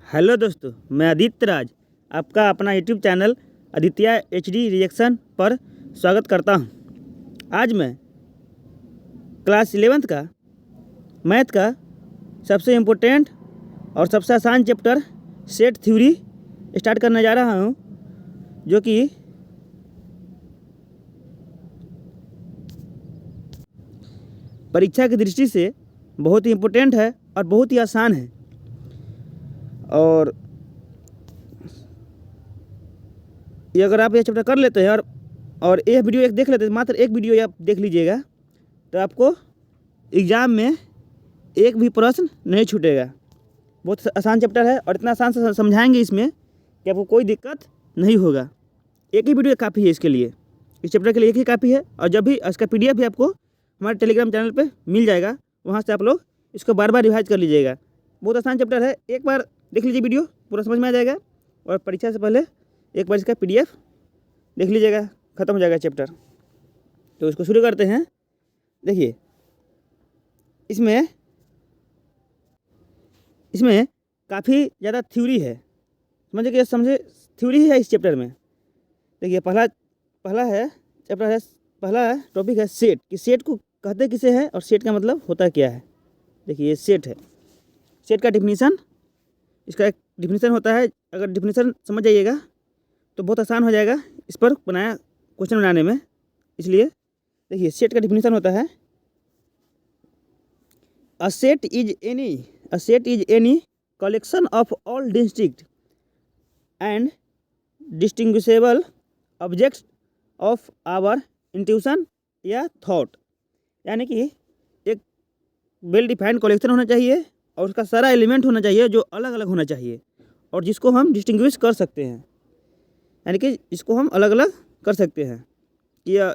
Hello दोस्तों, मैं आदित्य राज आपका अपना YouTube channel Aditya HD reaction पर स्वागत करता हूं। आज मैं क्लास 11th का मैथ का सबसे इम्पोर्टेंट और सबसे आसान चैप्टर सेट थ्योरी स्टार्ट करने जा रहा हूं, जो कि परीक्षा की दृष्टि से बहुत ही इम्पोर्टेंट है और बहुत ही आसान है। और ये अगर आप ये चैप्टर कर लेते हैं और ये वीडियो एक देख लेते हैं, मात्र एक वीडियो आप देख लीजिएगा, तो आपको एग्ज़ाम में एक भी प्रश्न नहीं छूटेगा। बहुत आसान चैप्टर है और इतना आसान से समझाएंगे इसमें कि आपको कोई दिक्कत नहीं होगा। एक ही वीडियो काफ़ी है इसके लिए, इस चैप्टर के लिए एक ही काफ़ी है। और जब भी इसका PDF भी आपको हमारे टेलीग्राम चैनल पे मिल जाएगा, वहाँ से आप लोग इसको बार बार रिवाइज कर लीजिएगा। बहुत आसान चैप्टर है, एक बार देख लीजिए वीडियो, पूरा समझ में आ जाएगा। और परीक्षा से पहले एक बार इसका PDF देख लीजिएगा, ख़त्म हो जाएगा चैप्टर। तो इसको शुरू करते हैं। देखिए, इसमें काफ़ी ज़्यादा थ्योरी है, समझे थ्योरी है इस चैप्टर में। देखिए, पहला टॉपिक है सेट, कि सेट को कहते किसे हैं और सेट का मतलब होता क्या है। देखिए, ये सेट है। सेट का डिफिनीसन, इसका एक डिफिनीसन होता है। अगर डिफिनीसन समझ जाइएगा तो बहुत आसान हो जाएगा इस पर क्वेश्चन बनाने में। इसलिए देखिए, सेट का डिफिनीसन होता है, a set is any collection of all distinct and distinguishable objects of our intuition या थॉट। यानी कि एक वेल डिफाइंड कलेक्शन होना चाहिए और उसका सारा एलिमेंट होना चाहिए जो अलग अलग होना चाहिए और जिसको हम डिस्टिंग्विश कर सकते हैं, यानी कि इसको हम अलग अलग कर सकते हैं या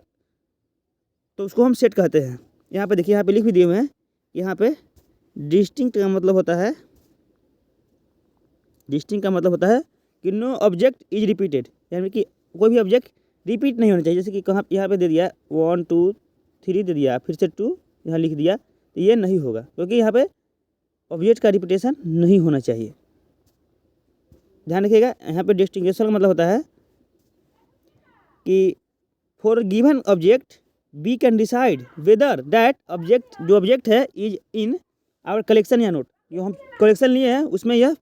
तो उसको हम सेट कहते हैं। यहाँ पे देखिए, यहाँ पे लिख भी दिए हुए हैं। यहाँ पे डिस्टिंक्ट का मतलब होता है कि नो ऑब्जेक्ट इज रिपीटेड, यानी कि कोई भी ऑब्जेक्ट रिपीट नहीं होना चाहिए। जैसे कि कहाँ यहाँ पे दे दिया 1 2 3 दे दिया, फिर से 2 यहाँ लिख दिया, तो ये नहीं होगा, क्योंकि यहाँ पे ऑब्जेक्ट का रिपीटेशन नहीं होना चाहिए। ध्यान रखिएगा। यहाँ पे डिस्टिंग्विशन का मतलब होता है कि for given object we can decide whether that object, जो ऑब्जेक्ट है, इज इन आवर कलेक्शन या नोट। जो हम कलेक्शन लिए हैं उसमें यह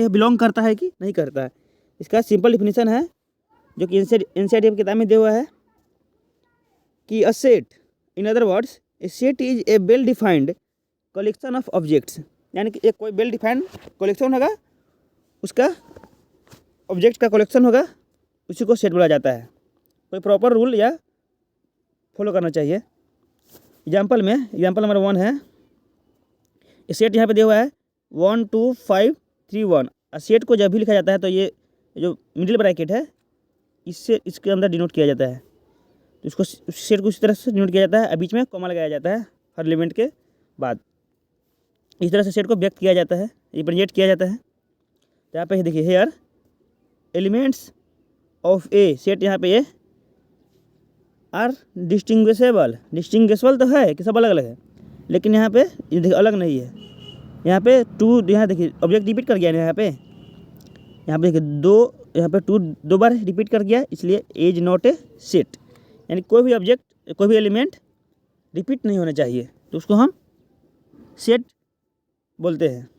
बिलोंग करता है कि नहीं करता है। इसका सिंपल डिफिनीशन है, जो कि NCERT की किताब में दिया हुआ है, कि A set, in other words, A set is a well defined collection of objects. यानी कि एक कोई वेल डिफाइंड कलेक्शन होगा, उसका ऑब्जेक्ट का कलेक्शन होगा, उसी को सेट बोला जाता है। कोई प्रॉपर रूल या फॉलो करना चाहिए। एग्जाम्पल नंबर 1 है, सेट यहाँ पे दिया हुआ है 1 2 5 3 1। सेट को जब भी लिखा जाता है तो ये जो मिडिल ब्रैकेट है, इसके अंदर डिनोट किया जाता है। तो इसको सेट को इस तरह से डिनोट किया जाता है, बीच में कॉमा लगाया जाता है हर एलिमेंट के बाद। इस तरह से सेट को व्यक्त किया जाता है, रिप्रेजेंट किया जाता है। तो यहाँ पे देखिए, here elements of a set, यहाँ पे ए आर डिस्टिंग्विशेबल तो है कि सब अलग अलग है, लेकिन यहाँ पे ये देखिए अलग नहीं है। यहाँ पे 2, यहाँ देखिए ऑब्जेक्ट रिपीट कर गया यहाँ पे देखिए 2, यहाँ पे 2 2 बार रिपीट कर गया, इसलिए इज नॉट ए सेट। यानी कोई भी ऑब्जेक्ट, कोई भी एलिमेंट रिपीट नहीं होना चाहिए, तो उसको हम सेट बोलते हैं।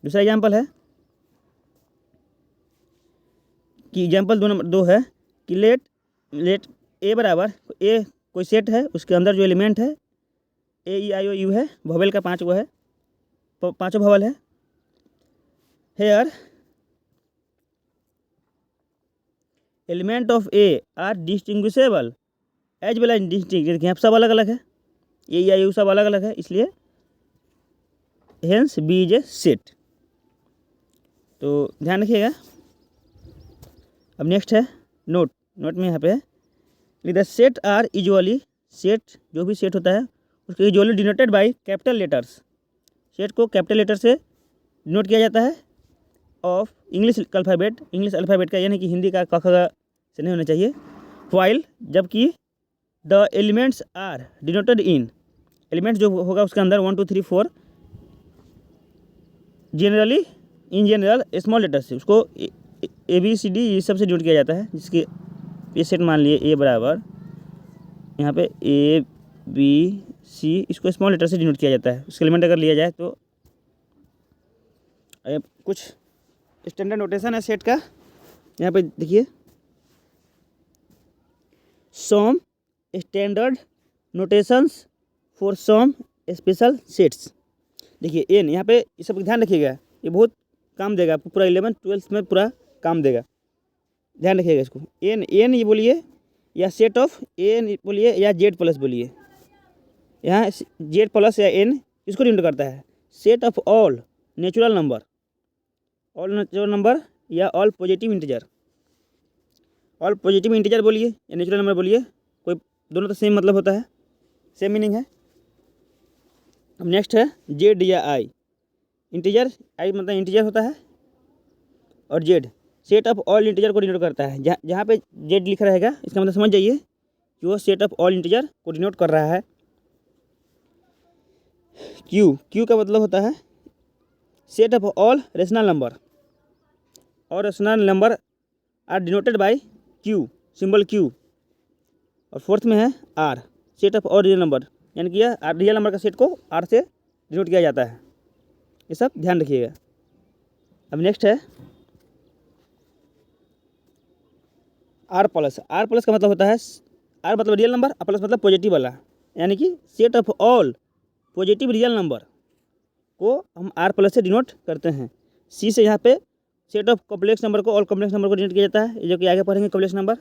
दूसरा एग्जाम्पल है कि एग्जाम्पल 2 नंबर 2 है कि लेट ए बराबर ए, कोई सेट है, उसके अंदर जो एलिमेंट है AEIOU है, वोवेल का 5 है, 5 वोवेल है। Here element of A are distinguishable as well as distinct. देखिए, सब अलग अलग है, AEIOU सब अलग अलग है, इसलिए hence B is a set. तो ध्यान रखिएगा। अब नेक्स्ट है नोट में यहाँ पे the set are usually, set जो भी सेट होता है उसको usually denoted by capital letters. Set को कैपिटल लेटर से डिनोट किया जाता है ऑफ इंग्लिश अल्फ़ाबेट का, यानी कि हिंदी का क ख ग से नहीं होना चाहिए। वाइल, जबकि the elements are denoted in, elements जो होगा उसके अंदर 1 2 3 4 generally in general small letter से, उसको ए बी सी डी ये सब से डिनोट किया जाता है, जिसके ये सेट मान लिए ए बराबर यहाँ पे ए बी सी, इसको स्मॉल लेटर से डिनोट किया जाता है। उसके एलिमेंट अगर लिया जाए तो कुछ स्टैंडर्ड नोटेशन है सेट का, यहाँ पे देखिए some standard notations for some special sets. देखिए एन, यहाँ पे ये सब ध्यान रखिएगा, ये बहुत काम देगा आपको, पूरा 11th 12th में पूरा काम देगा, ध्यान रखिएगा इसको। एन ये बोलिए या सेट ऑफ एन बोलिए या जेड प्लस बोलिए, यहाँ जेड प्लस या एन इसको डिनोट करता है। Set of all natural number, all natural number या all positive integer, all positive integer बोलिए या नेचुरल नंबर बोलिए, कोई दोनों तो सेम मतलब होता है, सेम मीनिंग है। अब नेक्स्ट है जेड या आई। इंटीजर, आई मतलब इंटीजर होता है, और Z set of all integer को डिनोट करता है। जहाँ पे जेड लिखा रहेगा इसका मतलब समझ जाइए कि वो सेट ऑफ ऑल इंटीजर को डिनोट कर रहा है। क्यू का मतलब होता है set of all rational number, और rational number are denoted by Q, symbol Q. और फोर्थ में है R, set of all real number, यानी कि यह रियल नंबर का सेट को आर से डिनोट किया जाता है। ये सब ध्यान रखिएगा। अब नेक्स्ट है आर प्लस। आर प्लस का मतलब होता है, आर मतलब रियल नंबर, और प्लस मतलब पॉजिटिव वाला, यानी कि set of all positive real number को हम आर प्लस से डिनोट करते हैं। सी से यहाँ पे सेट ऑफ कॉम्प्लेक्स नंबर को ऑल कॉम्प्लेक्स नंबर को डिनोट किया जाता है, जो कि आगे पढ़ेंगे कॉम्प्लेक्स नंबर।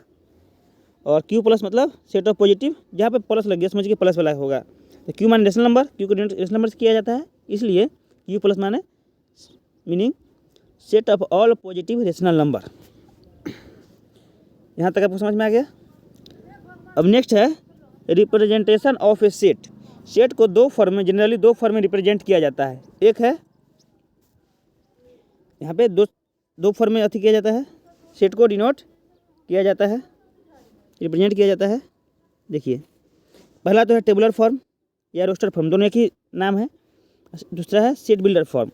और क्यू प्लस मतलब सेट ऑफ पॉजिटिव, जहाँ पे प्लस लग गया समझिए प्लस वाला होगा। तो क्यू माने रेशनल नंबर, क्यू को डिनोट रेशनल नंबर से किया जाता है, इसलिए क्यू प्लस माने meaning set of all positive rational number. यहाँ तक आपको समझ में आ गया। अब नेक्स्ट है representation of a set. Set को दो फॉर्म में, जनरली दो फॉर्म में रिप्रेजेंट किया जाता है। एक है यहाँ पे दो फॉर्म में अथी किया जाता है, सेट को डिनोट किया जाता है, रिप्रेजेंट किया जाता है। देखिए पहला तो है टेबुलर फॉर्म या रोस्टर फॉर्म, दोनों एक ही नाम है। दूसरा है सेट बिल्डर फॉर्म।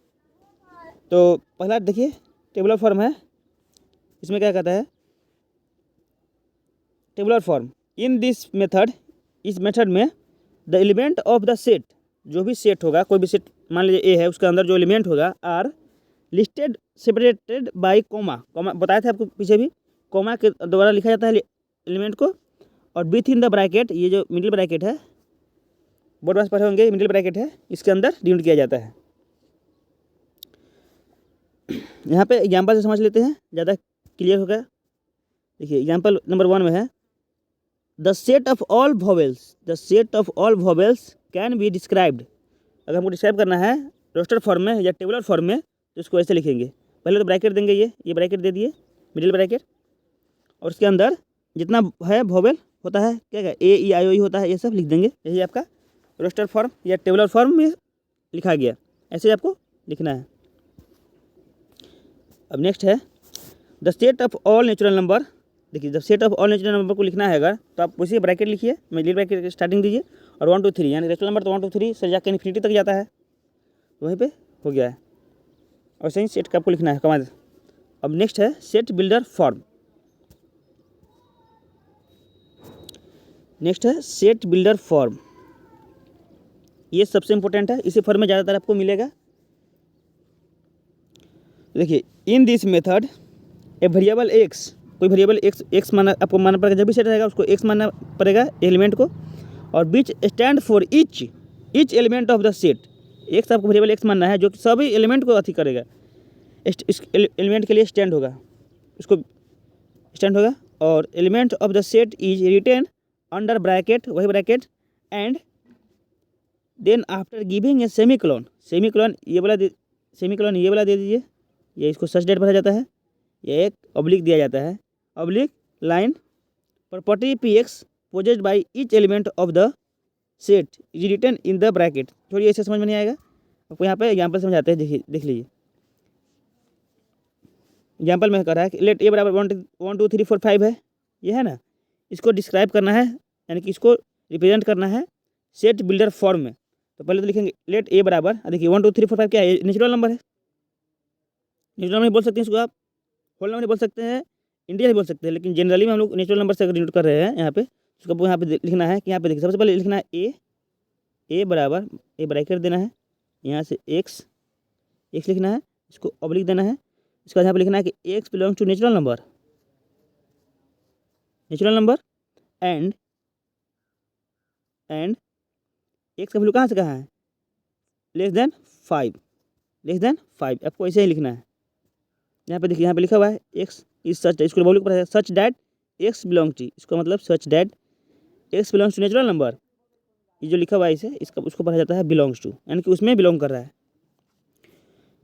तो पहला देखिए टेबुलर फॉर्म है, इसमें क्या कहता है tabular form. In this method, इस मेथड में the element of the set, जो भी सेट होगा, कोई भी सेट मान लीजिए ए है, उसके अंदर जो एलिमेंट होगा are listed separated by comma. Comma बताया था आपको पीछे भी, कोमा के द्वारा लिखा जाता है एलिमेंट को, और विथ इन द ब्रैकेट, ये जो मिडिल ब्रैकेट है, बोर्ड वाइज पढ़े होंगे, मिडिल ब्रैकेट है, इसके अंदर डिनोट किया जाता है। यहाँ पे एग्जाम्पल से समझ लेते हैं, ज़्यादा क्लियर होगा। देखिए एग्जाम्पल नंबर 1 में है the set of all vowels, the set of all vowels can be described. अगर हमको डिस्क्राइब करना है रोस्टर फॉर्म में या टेबुलर फॉर्म में, तो इसको ऐसे लिखेंगे। पहले तो ब्रैकेट देंगे, ये ब्रैकेट दे दिए, मिडिल ब्रैकेट, और उसके अंदर जितना है वोवेल होता है, क्या क्या ए ई आई ओ होता है, ये सब लिख देंगे। यही आपका रोस्टर फॉर्म या टेबुलर फॉर्म में लिखा गया, ऐसे आपको लिखना है। अब नेक्स्ट है the set of all natural number. देखिए जब set of all natural number को लिखना है अगर, तो आप उसी ब्रैकेट लिखिए, मिडिल ब्रैकेट स्टार्टिंग दीजिए, और 1 2 3, यानी नेचुरल नंबर तो 1 2 3 से जाकर इन्फिनिटी तक जाता है, तो वहीं पे हो गया है। और सही सेट का आपको लिखना है कमाल। अब नेक्स्ट है सेट बिल्डर फॉर्म। नेक्स्ट है सेट बिल्डर फॉर्म, ये सबसे इंपॉर्टेंट है, इसी फॉर्म में ज़्यादातर आपको मिलेगा। देखिए in this method a variable x, कोई वेरिएबल एक्स माना आपको मानना पड़ेगा, जब भी सेट रहेगा उसको एक्स मानना पड़ेगा एलिमेंट को, और बीच stand for each element of the set. X आपको वेरिएबल एक्स मानना है, जो कि सभी एलिमेंट को अथी करेगा, इस एलिमेंट के लिए स्टैंड होगा, उसको स्टैंड होगा। और element of the set is written under bracket, वही bracket, and then after giving a semicolon, semicolon ये वाला दे दीजिए, ये इसको सच डेट भरा जाता है, ये एक ऑब्लिक दिया जाता है, oblique line property P x possessed by each element of the set is written in the bracket. थोड़ी ऐसे समझ में नहीं आएगा आपको, यहाँ पे एग्जाम्पल समझाते हैं, देखिए देख लीजिए। एग्जाम्पल में कर रहा है कि लेट ए बराबर 1 2 3 4 5 है, ये है ना, इसको डिस्क्राइब करना है, यानी कि इसको रिप्रेजेंट करना है सेट बिल्डर फॉर्म में। तो पहले तो लिखेंगे लेट ए बराबर, देखिए 1 2 3 4 5 क्या है, नेचुरल नंबर है, नेचुरल नंबर बोल सकते हैं इसको आप, होल नंबर बोल सकते हैं, इंटीजर बोल सकते हैं, लेकिन जनरली में हम लोग नेचुरल नंबर से अगर डिनोट कर रहे हैं यहाँ पे, उसको यहाँ पे लिखना है कि यहाँ पे देखिए सबसे पहले लिखना है ए बराबर, ए ब्रैकेट देना है, यहाँ से एक्स लिखना है, इसको ऑब्लिक देना है, इसके बाद यहाँ पे लिखना है कि x belongs to natural number and x का वैल्यू कहाँ से कहाँ है, लेस देन 5, आपको ऐसे ही लिखना है। यहाँ पे देखिए, यहाँ पे लिखा हुआ है एक्स इज सच, इसको वैल्यू पता है such that x belong to, इसका मतलब such that x belongs to natural number, ये जो लिखा हुआ है इसे, इसका उसको पढ़ा जाता है बिलोंग्स टू, यानी कि उसमें बिलोंग कर रहा है,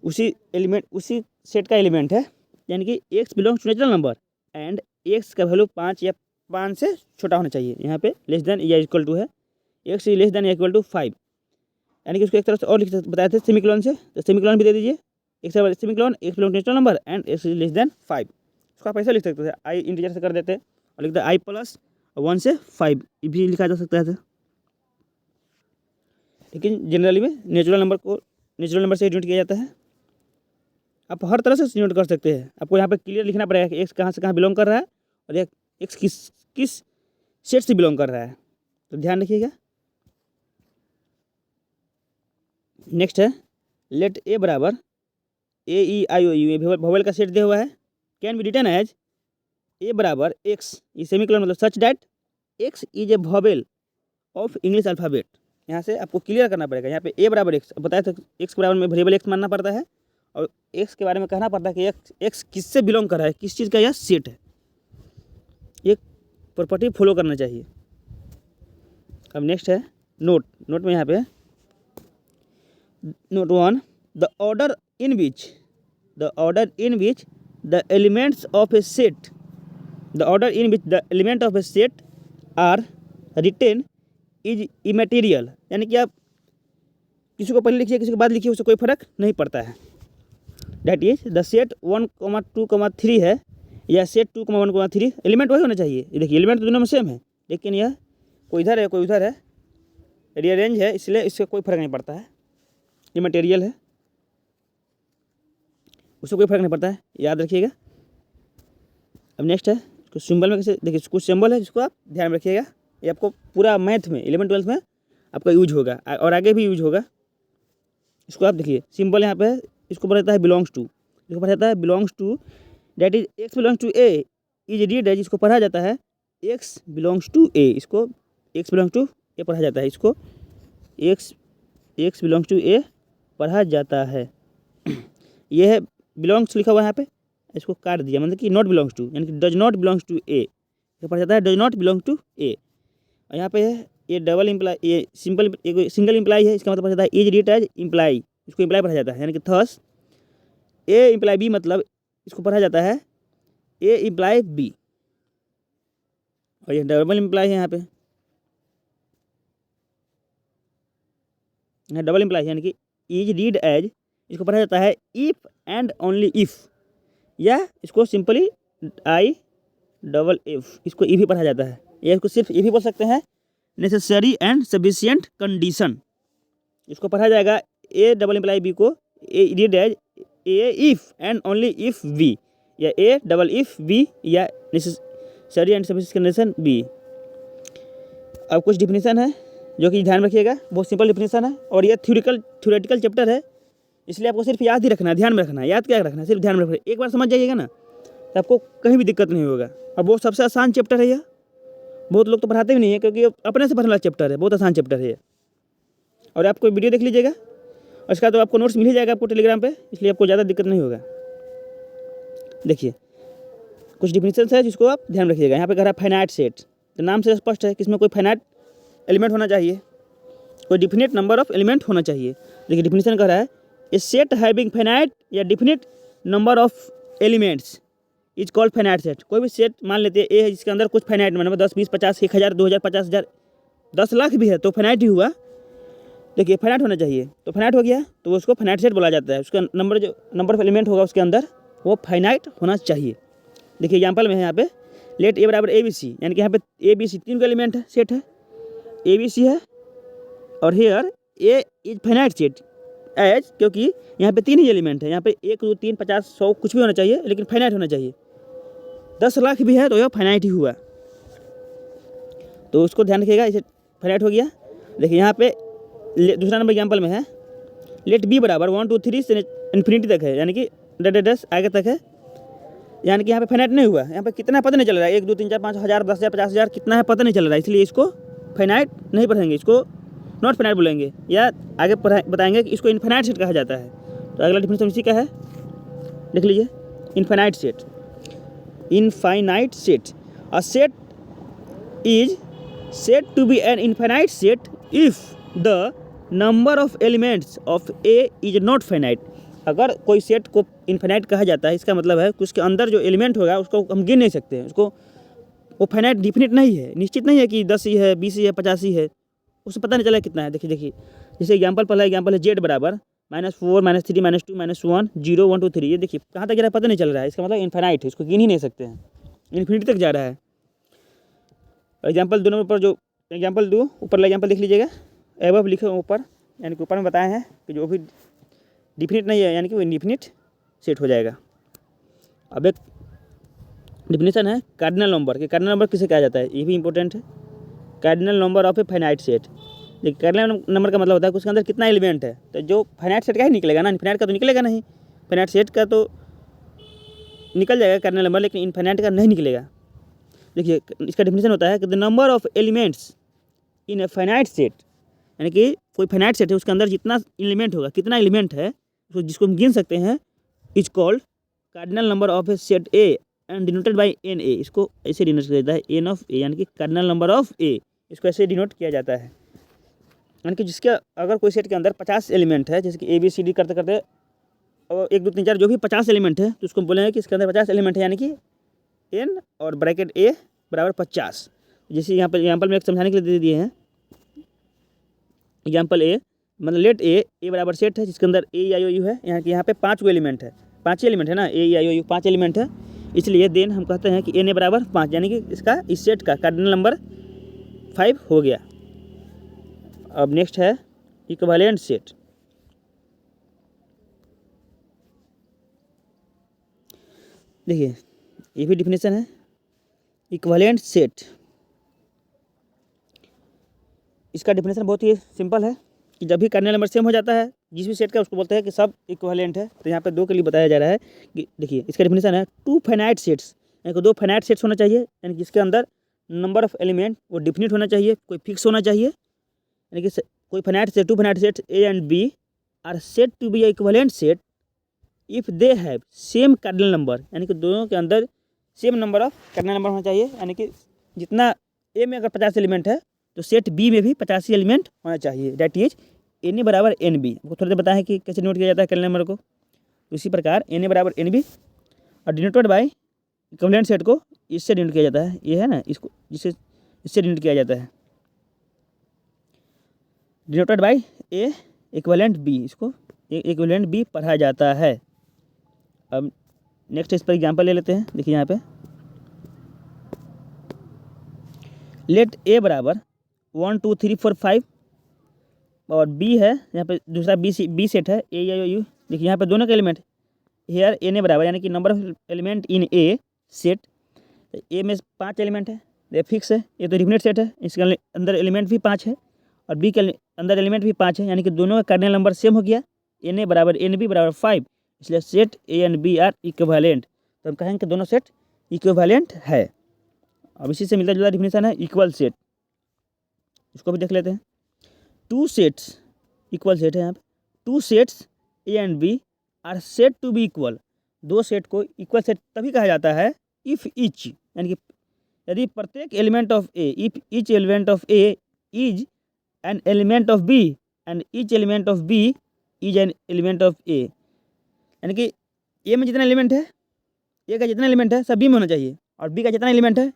उसी एलिमेंट, उसी सेट का एलिमेंट है, यानी कि x belongs to natural number and x का वैल्यू 5 या 5 से छोटा होना चाहिए, यहाँ पे लेस देन या इक्वल टू है, एक्स लेस देन या इक्वल टू 5, यानी कि उसको एक तरह से और लिख बताए थे सेमीकोलन से, तो सेमीकोलन भी दे दीजिए, एक semicolon x belong to natural number and x less than 5, इसको आप ऐसे लिख सकते थे, आई इंटीजर से कर देते और लिखते आई प्लस 1 से 5, ये भी लिखा जा सकता है, लेकिन जनरली में नेचुरल नंबर से डिनोट किया जाता है। आप हर तरह से डिनोट कर सकते हैं, आपको यहाँ पे क्लियर लिखना पड़ेगा कि एक्स कहाँ से कहाँ बिलोंग कर रहा है और एक्स किस सेट से बिलोंग कर रहा है, तो ध्यान रखिएगा। नेक्स्ट है लेट ए बराबर A E I O U, vowel का सेट दिया हुआ है, can be written as A बराबर एक्स, ये सेमीकोलन मतलब such that x is a vowel of English alphabet, यहाँ से आपको क्लियर करना पड़ेगा। यहाँ पे ए बराबर एक्स बताया था, एक्स के बराबर में वेरिएबल एक्स मानना पड़ता है और एक्स के बारे में कहना पड़ता है कि एक्स किससे बिलोंग कर रहा है, किस चीज़ का यह सेट है, एक प्रॉपर्टी फॉलो करना चाहिए। अब नेक्स्ट है नोट में यहाँ पे note 1, the order in which the elements of a set are written is immaterial, यानी कि आप किसी को पहले लिखिए किसी को बाद लिखिए, उससे कोई फर्क नहीं पड़ता है। डैट इज द सेट 1, 2, 3 है या सेट 2, 1, 3 एलिमेंट वही होना चाहिए। ये देखिए एलिमेंट तो दोनों में सेम है, लेकिन यह कोई इधर है कोई उधर है, रीअरेंज है, इसलिए इससे कोई फर्क नहीं पड़ता है, ये मटेरियल है, उससे कोई फर्क नहीं पड़ता है, याद रखिएगा। अब नेक्स्ट है इसको सिंबल में कैसे, देखिए कुछ सिंबल है जिसको आप ध्यान रखिएगा, ये आपको पूरा मैथ में 11th-12th में आपका यूज होगा और आगे भी यूज होगा। इसको आप देखिए सिंबल यहाँ पे है, इसको पढ़ा जाता है बिलोंग्स टू, इसको पढ़ा जाता है belongs to, that is x belongs to A is read as, इसको पढ़ा जाता है एक्स बिलोंग्स टू ए, इसको एक्स बिलोंग्स टू ए पढ़ा जाता है, इसको एक्स बिलोंग्स टू ए पढ़ा जाता है। ये है बिलोंग्स लिखा हुआ है यहाँ पे, इसको काट दिया, मतलब कि नॉट बिलोंग्स टू, यानी कि डज नॉट बिलोंग्स टू ए, ये पढ़ा जाता है does not belong to A. और यहाँ पे है ये डबल इम्प्लाई, ये सिंगल इम्प्लाई है, इसका मतलब पढ़ा जाता है इज रीड एज इम्प्लाई, इसको इम्प्लाई पढ़ा जाता है, यानी कि थस ए इम्प्लाई बी, मतलब इसको पढ़ा जाता है ए इम्प्लाई बी। और ये डबल इम्प्लाई है, यहाँ पे डबल इम्प्लाई यानी कि इज रीड एज, इसको पढ़ा जाता है इफ एंड ओनली इफ, या इसको सिंपली आई डबल इफ, इसको ई भी पढ़ा जाता है, या इसको सिर्फ ई भी बोल सकते हैं नेसेसरी एंड सफिशिएंट कंडीशन, इसको पढ़ा जाएगा ए डबल इम्प्लाई बी को A read as A if and only if B, या ए डबल इफ बी, या necessary and sufficient condition B. अब कुछ डिफिनीशन है जो कि ध्यान रखिएगा, बहुत सिंपल डिफिनीशन है और यह थ्योरेटिकल चैप्टर है, इसलिए आपको सिर्फ याद ही रखना है, ध्यान में रखना है, याद क्या रखना है, सिर्फ ध्यान में रखना है। एक बार समझ जाइएगा ना तो आपको कहीं भी दिक्कत नहीं होगा। और बहुत सबसे आसान चैप्टर है यह, बहुत लोग तो पढ़ाते भी नहीं है क्योंकि अपने से पढ़ने वाला चैप्टर है, बहुत आसान चैप्टर है ये। और आपको वीडियो देख लीजिएगा और इसका तो आपको नोट्स मिल ही जाएगा आपको टेलीग्राम पे, इसलिए आपको ज़्यादा दिक्कत नहीं होगा। देखिए कुछ डिफिनीशन है जिसको आप ध्यान रखिएगा। यहाँ पे कह रहा है फाइनाइट सेट, तो नाम से स्पष्ट है कि इसमें कोई फाइनाइट एलिमेंट होना चाहिए, कोई डिफिनिट नंबर ऑफ एलिमेंट होना चाहिए। देखिए डिफिनीशन कह रहा है ए सेट हैविंग फाइनाइट या definite number of elements is called finite set. कोई भी सेट मान लेते हैं ए है जिसके अंदर कुछ फाइनाइट नंबर 10, 20, 50, 1000, 2000, 50,000, 10 लाख भी है तो फाइनाइट ही हुआ। देखिए फाइनाइट होना चाहिए, तो फाइनाइट हो गया तो उसको फाइनाइट सेट बोला जाता है, उसका नंबर जो नंबर ऑफ एलिमेंट होगा उसके अंदर वो फाइनाइट होना चाहिए। देखिए एग्जाम्पल में है यहाँ पे लेट ए बराबर ए बी सी, यानी कि यहाँ पे ए बी सी 3 का एलिमेंट है, सेट है, ए बी सी है और here A is finite set, as, क्योंकि यहाँ पे 3 ही एलिमेंट है, यहाँ पे 1 2 3 50 100 कुछ भी होना चाहिए, लेकिन फाइनाइट होना चाहिए। 10 लाख भी है तो यह फाइनाइट ही हुआ, तो उसको ध्यान रखिएगा, इसे फाइनाइट हो गया। देखिए यहाँ पे दूसरा नंबर एग्जाम्पल में है, लेट बी बराबर 1 2 3 से इन्फिनिटी तक है, यानी कि 10 आगे तक है, यानी कि यहाँ पे फाइनाइट नहीं हुआ। यहाँ पे कितना पता नहीं चल रहा है, 1 2 3 4 5 हज़ार 10,000 50,000 कितना है पता नहीं चल रहा है, इसलिए इसको फाइनाइट नहीं पढ़ेंगे, इसको नॉट फाइनाइट बोलेंगे, या आगे बताएंगे कि इसको इनफाइनाइट सेट कहा जाता है। तो अगला डिफिनेशन इसी का है, लिख लीजिए, infinite set. Infinite set, a set is said to be an infinite set if the number of elements of A is not finite। अगर कोई सेट को इनफाइनाइट कहा जाता है, इसका मतलब है कि उसके अंदर जो एलिमेंट होगा उसको हम गिन नहीं सकते हैं, उसको वो फाइनाइट डिफिनिट नहीं है, निश्चित नहीं है कि 10 ही है 20 ही है 50 ही है, उससे पता नहीं चला कितना है। देखिए जैसे एग्जाम्पल, पहला एग्जाम्पल है जेड बराबर -4 -3 -2 -1 0 1 2 3, ये देखिए कहाँ तक जा रहा है पता नहीं चल रहा है, इसका मतलब इनफाइनाइट है, इसको गिन ही नहीं सकते हैं, इन्फिनिटी तक जा रहा है। एग्जाम्पल 2 नंबर पर जो एग्जाम्पल 2 ऊपर एग्जाम्पल लिख लीजिएगा, एबव लिखे ऊपर, यानी कि ऊपर में बताए हैं कि जो भी डिफिनिट नहीं है यानी कि वो इनडिफिनिट सेट हो जाएगा। अब एक डिफिनेशन है कार्डिनल नंबर, कि कार्डिनल नंबर किसे कहा जाता है, ये भी इंपॉर्टेंट है। Cardinal number of a finite set, देखिए कार्डिनल नंबर का मतलब होता है कि उसके अंदर कितना एलिमेंट है, तो जो फाइनाइट सेट का ही निकलेगा ना, इनफाइनाइट का तो निकलेगा नहीं, फाइनाइट सेट का तो निकल जाएगा कार्डिनल नंबर, लेकिन इनफाइनाइट का नहीं निकलेगा। देखिए इसका डिफिनेशन होता है कि the number of elements in a finite set, यानी कि कोई फाइनाइट सेट है उसके अंदर जितना एलिमेंट होगा, कितना एलिमेंट है उसको जिसको हम गिन सकते हैं, is called cardinal number of a set A and denoted by n A. इसको ऐसे डिनोट किया जाता है, एन ऑफ ए, यानी कि कार्डिनल नंबर ऑफ ए, इसको ऐसे डिनोट किया जाता है। यानी कि जिसके अगर कोई सेट के अंदर 50 एलिमेंट है, जैसे कि ABCD करते करते और 1 2 3 4 जो भी 50 एलिमेंट है, तो उसको बोलेंगे कि इसके अंदर 50 एलिमेंट है, यानी कि एन और ब्रैकेट ए बराबर 50। जैसे यहाँ पर एग्जाम्पल में एक समझाने के लिए दे दिए हैं, एग्जाम्पल ए मतलब लेट ए बराबर सेट है जिसके अंदर AEIOU है, यहाँ कि यहाँ पे 5 एलिमेंट है, 5 एलिमेंट है ना, AEIOU 5 एलिमेंट है, इसलिए देन हम कहते हैं कि एन ए बराबर 5, यानी कि इसका इस सेट का कार्डिनल नंबर 5 हो गया। अब नेक्स्ट है इक्विवेलेंट सेट। देखिए ये भी डिफिनेशन है, इक्विवेलेंट सेट, इसका डिफिनेशन बहुत ही सिंपल है कि जब भी कार्डिनल नंबर सेम हो जाता है जिस भी सेट का, उसको बोलते हैं कि सब इक्विवेलेंट है। तो यहाँ पे 2 के लिए बताया जा रहा है कि देखिए इसका डिफिनेशन है 2 फाइनाइट सेट्स, यानी कि 2 फाइनाइट सेट्स होना चाहिए, यानी कि जिसके अंदर नंबर ऑफ एलिमेंट वो डिफिनिट होना चाहिए, कोई फिक्स होना चाहिए, यानी कि कोई finite set 2 finite sets A and B are set to be equivalent set if they have same cardinal number, यानी कि दोनों के अंदर same number of cardinal number होना चाहिए, यानी कि जितना ए में अगर 50 एलिमेंट है तो सेट बी में भी 85 एलिमेंट होना चाहिए, डैट इज एन ए बराबर एन बी। आपको थोड़ा देर बताएं कि कैसे नोट किया जाता है कार्डिनल नंबर को, तो इसी प्रकार एन ए बराबर एन बी और डिनोटेड बाय इक्विवेलेंट सेट को इससे डिनोट किया जाता है, ये है ना, इसको जिससे इससे डिनोट किया जाता है, denoted by A equivalent B, इसको इक्विवेलेंट बी पढ़ा जाता है। अब नेक्स्ट इस पर एग्जाम्पल ले लेते हैं, देखिए यहाँ पे लेट ए बराबर 1 2 3 4 5 और बी है, यहाँ पे दूसरा बी सेट है AEIOU। देखिए यहाँ पे दोनों के एलिमेंट हेयर एन ए बराबर, यानी कि number of element in A set, A में 5 एलिमेंट है, ये फिक्स है, ये तो डिफिनिट सेट है, इसके अंदर एलिमेंट भी 5 है और बी के अंदर एलिमेंट भी 5 है, यानी कि दोनों का कार्डिनल नंबर सेम हो गया, एन ए बराबर एन बी बराबर 5, इसलिए set A and B are equivalent. तो हम कहेंगे कि दोनों सेट इक्विवेलेंट है। अब इसी से मिलता जुलता डिफिनेशन है इक्वल सेट, इसको भी देख लेते हैं। 2 सेट्स इक्वल सेट है यहाँ पे, 2 sets A and B are set to be equal, 2 set को इक्वल सेट तभी कहा जाता है इफ़ ईच, यानी कि यदि प्रत्येक element of A, if each element of A is an element of B and each element of B is an element of A, यानी कि ए में जितना एलिमेंट है, ए का जितना एलिमेंट है सब बी में होना चाहिए और बी का जितना एलिमेंट है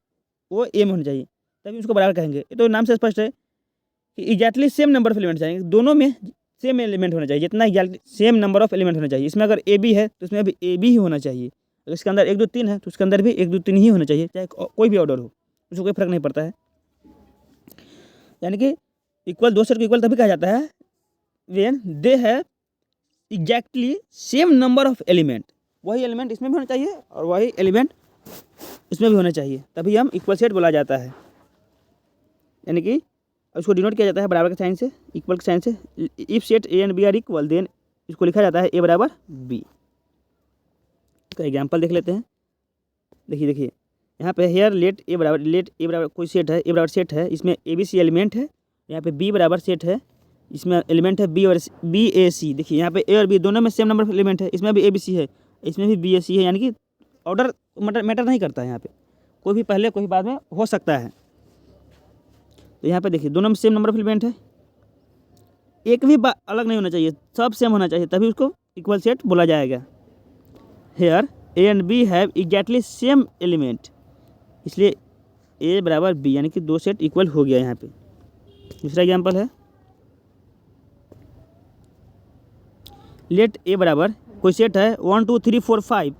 वो ए में होना चाहिए, तभी उसको बराबर कहेंगे। ये तो नाम से स्पष्ट है कि exactly same number of element चाहिए, दोनों में सेम एलिमेंट होना चाहिए, जितना exactly same number of element होना चाहिए। इसमें अगर ए बी है तो इसमें भी ए बी ही होना चाहिए, अगर इसके अंदर 1 2 3 है तो उसके अंदर भी 1 2 3 ही होना चाहिए, चाहे कोई भी ऑर्डर हो, उसको कोई फर्क नहीं पड़ता है। यानी कि इक्वल 2 सेट को इक्वल तभी कहा जाता है when they have exactly same number of element, वही एलिमेंट इसमें भी होना चाहिए और वही एलिमेंट इसमें भी होना चाहिए, तभी हम इक्वल सेट बोला जाता है। यानी कि उसको डिनोट किया जाता है बराबर के साइन से, इक्वल के साइन से। If set A and B are equal then इसको लिखा जाता है ए बराबर बी। इसका एग्जाम्पल देख लेते हैं। देखिए यहाँ पे हेयर लेट ए बराबर कोई सेट है, ए बराबर सेट है, इसमें ए बी सी एलिमेंट है। यहाँ पे बी बराबर सेट है, इसमें एलिमेंट है बी और बी ए सी। देखिए यहाँ पे ए और बी दोनों में सेम नंबर ऑफ एलिमेंट है, इसमें भी ए बी सी है, इसमें भी बी ए सी है। यानी कि ऑर्डर मैटर नहीं करता है, यहाँ पे कोई भी पहले कोई बाद में हो सकता है। तो यहाँ पे देखिए दोनों में सेम नंबर ऑफ एलिमेंट है, एक भी अलग नहीं होना चाहिए, सब सेम होना चाहिए, तभी उसको इक्वल सेट बोला जाएगा। Here A and B have exactly same element, इसलिए ए बराबर बी, यानी कि दो सेट इक्वल हो गया। यहाँ पे दूसरा एग्जाम्पल है, लेट ए बराबर कोई सेट है 1 2 3 4 5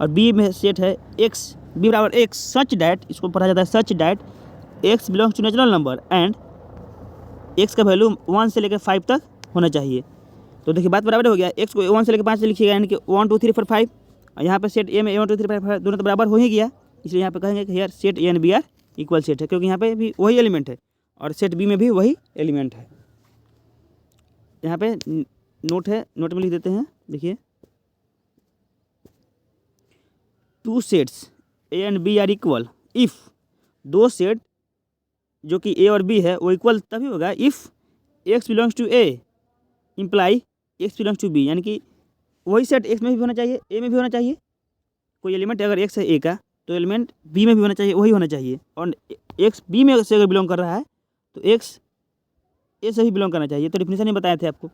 और बी में सेट है एक्स, बी बराबर एक्स सच डैट, इसको पढ़ा जाता है such that x belongs to natural number and x का वैल्यू 1 से लेकर 5 तक होना चाहिए। तो देखिए बात बराबर हो गया, एक्स को 1 से लेकर 5 से लिखिएगा, यानी कि 1 2 3 4 5 और यहाँ पे सेट ए में 1 2 3 4 5 दोनों तो बराबर हो ही गया, इसलिए यहाँ पे कहेंगे कि यार set A and B are equal set है, क्योंकि यहाँ पे भी वही एलिमेंट है और सेट बी में भी वही एलिमेंट है। यहाँ पे नोट है, नोट में लिख देते हैं। देखिए two sets A and B are equal if, दो सेट जो कि ए और बी है वो इक्वल तभी होगा if x belongs to A imply x belongs to B, यानी कि वही सेट एक्स में भी होना चाहिए, ए में भी होना चाहिए। कोई एलिमेंट अगर एक्स है ए का तो एलिमेंट बी में भी होना चाहिए, वही होना चाहिए। और एक्स बी में से अगर बिलोंग कर रहा है तो एक्स ए से भी बिलोंग करना चाहिए। तो डिफिनेशन ही बताए थे आपको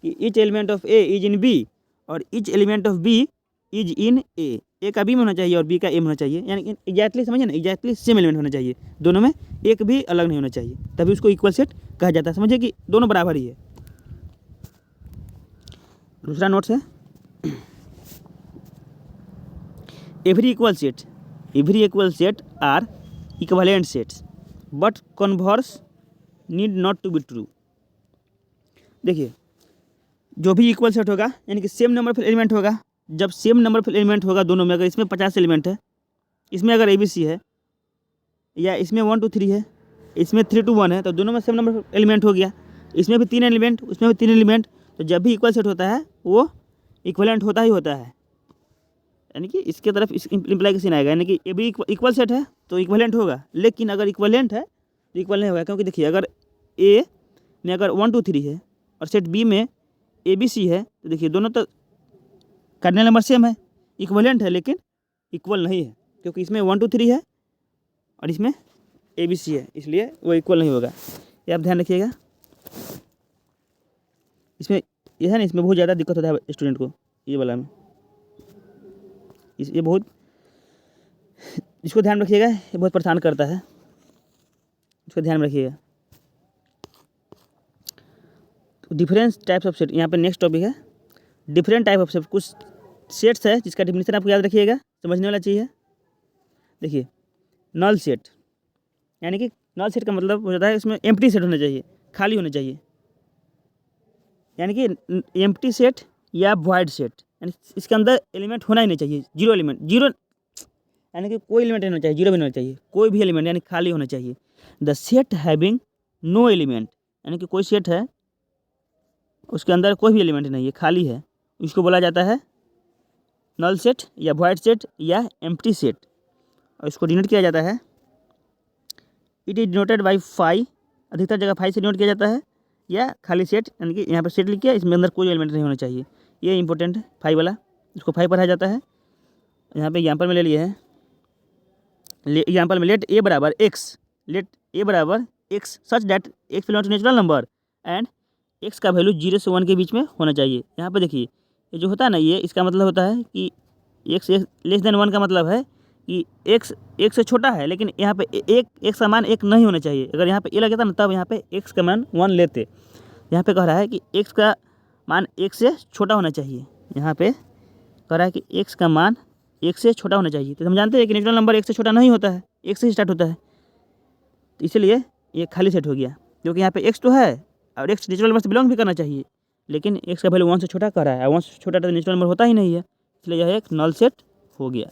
कि each element of A is in B और each element of B is in A का बी में होना चाहिए और बी का ए में होना चाहिए, यानी कि एग्जैक्टली समझिए ना, एग्जैक्टली सेम एलिमेंट होना चाहिए, दोनों में एक भी अलग नहीं होना चाहिए, तभी उसको इक्वल सेट कहा जाता है। समझिए कि दोनों बराबर ही है। दूसरा नोट्स है, every equal set are equivalent sets but converse need not to be true. देखिए जो भी इक्वल सेट होगा यानी कि सेम नंबर ऑफ एलिमेंट होगा, जब सेम नंबर ऑफ एलिमेंट होगा दोनों में, अगर इसमें 50 एलिमेंट है, इसमें अगर ए बी सी है, या इसमें 1 2 3 है, इसमें 3 2 1 है, तो दोनों में सेम नंबर ऑफ एलिमेंट हो गया। इसमें भी 3 एलिमेंट, उसमें भी 3 एलिमेंट, तो जब भी इक्वल सेट होता है वो इक्वलेंट होता ही होता है, यानी कि इसके तरफ इस इम्प्लीकेशन आएगा, यानी कि ए बी इक्वल सेट है तो इक्वलेंट होगा। लेकिन अगर इक्वलेंट है तो इक्वल नहीं होगा, क्योंकि देखिए अगर ए में अगर 1 2 3 है और सेट बी में ए बी सी है, तो देखिए दोनों तो कार्डिनल नंबर सेम है, इक्वलेंट है, लेकिन इक्वल नहीं है, क्योंकि इसमें 1 2 3 है और इसमें ए बी सी है, इसलिए वो इक्वल नहीं होगा। ये आप ध्यान रखिएगा। इसमें ये है ना, इसमें बहुत ज़्यादा दिक्कत होता है स्टूडेंट को, ये वाला में ये बहुत, इसको ध्यान रखिएगा, ये बहुत परेशान करता है, इसको ध्यान रखिएगा। तो डिफरेंट टाइप्स ऑफ सेट, यहाँ पे नेक्स्ट टॉपिक है डिफरेंट टाइप ऑफ सेट। कुछ सेट्स है जिसका डिफिनेशन आपको याद रखिएगा, समझने वाला चाहिए। देखिए नल सेट, यानी कि नल सेट का मतलब हो जाता है इसमें एम्प्टी सेट होना चाहिए, खाली होना चाहिए, यानी कि एम्प्टी सेट या वॉइड सेट, यानी इसके अंदर एलिमेंट होना ही नहीं चाहिए, जीरो एलिमेंट, जीरो यानी कि कोई एलिमेंट नहीं होना चाहिए, जीरो भी नहीं होना चाहिए, कोई भी एलिमेंट यानी खाली होना चाहिए। The set having no element, यानी कि कोई सेट है उसके अंदर कोई भी एलिमेंट नहीं है, खाली है, इसको बोला जाता है नल सेट या वॉइड सेट या एम्प्टी सेट। और इसको डिनोट किया जाता है, it is denoted by phi, अधिकतर जगह फाई से डिनोट किया जाता है, या खाली सेट, यानी कि यहाँ पर सेट लिख किया, इसमें अंदर कोई एलिमेंट नहीं होना चाहिए, ये इंपॉर्टेंट है फाई वाला, इसको फाई पढ़ाया जाता है। यहाँ पे एग्जाम्पल में ले लिए हैं, एग्जाम्पल में लेट ए बराबर x such that x belong to natural number and x का वैल्यू 0 से 1 के बीच में होना चाहिए। यहाँ पे देखिए ये जो होता है ना, ये इसका मतलब होता है कि एक्स लेस देन 1 का मतलब है कि एक्स एक से छोटा है, लेकिन यहाँ पे एक का मान 1 नहीं होना चाहिए। अगर यहाँ पे ए लगता ना तब यहाँ पे एक्स का मान 1 लेते। यहाँ पे कह रहा है कि एक्स का मान 1 से छोटा होना चाहिए, यहाँ पे कह रहा है कि एक्स का मान 1 से छोटा होना चाहिए। तो हम जानते हैं कि नेचुरल नंबर 1 से छोटा नहीं होता है, 1 से ही स्टार्ट होता है, तो इसलिए ये खाली सेट हो गया, क्योंकि यहाँ पे एक्स तो है और एक्स नेचुरल नंबर से बिलोंग भी करना चाहिए, लेकिन x का वैल्यू 1 से छोटा कह रहा है, 1 से छोटा तो नेचुरल नंबर होता ही नहीं है, इसलिए यह एक नल सेट हो गया।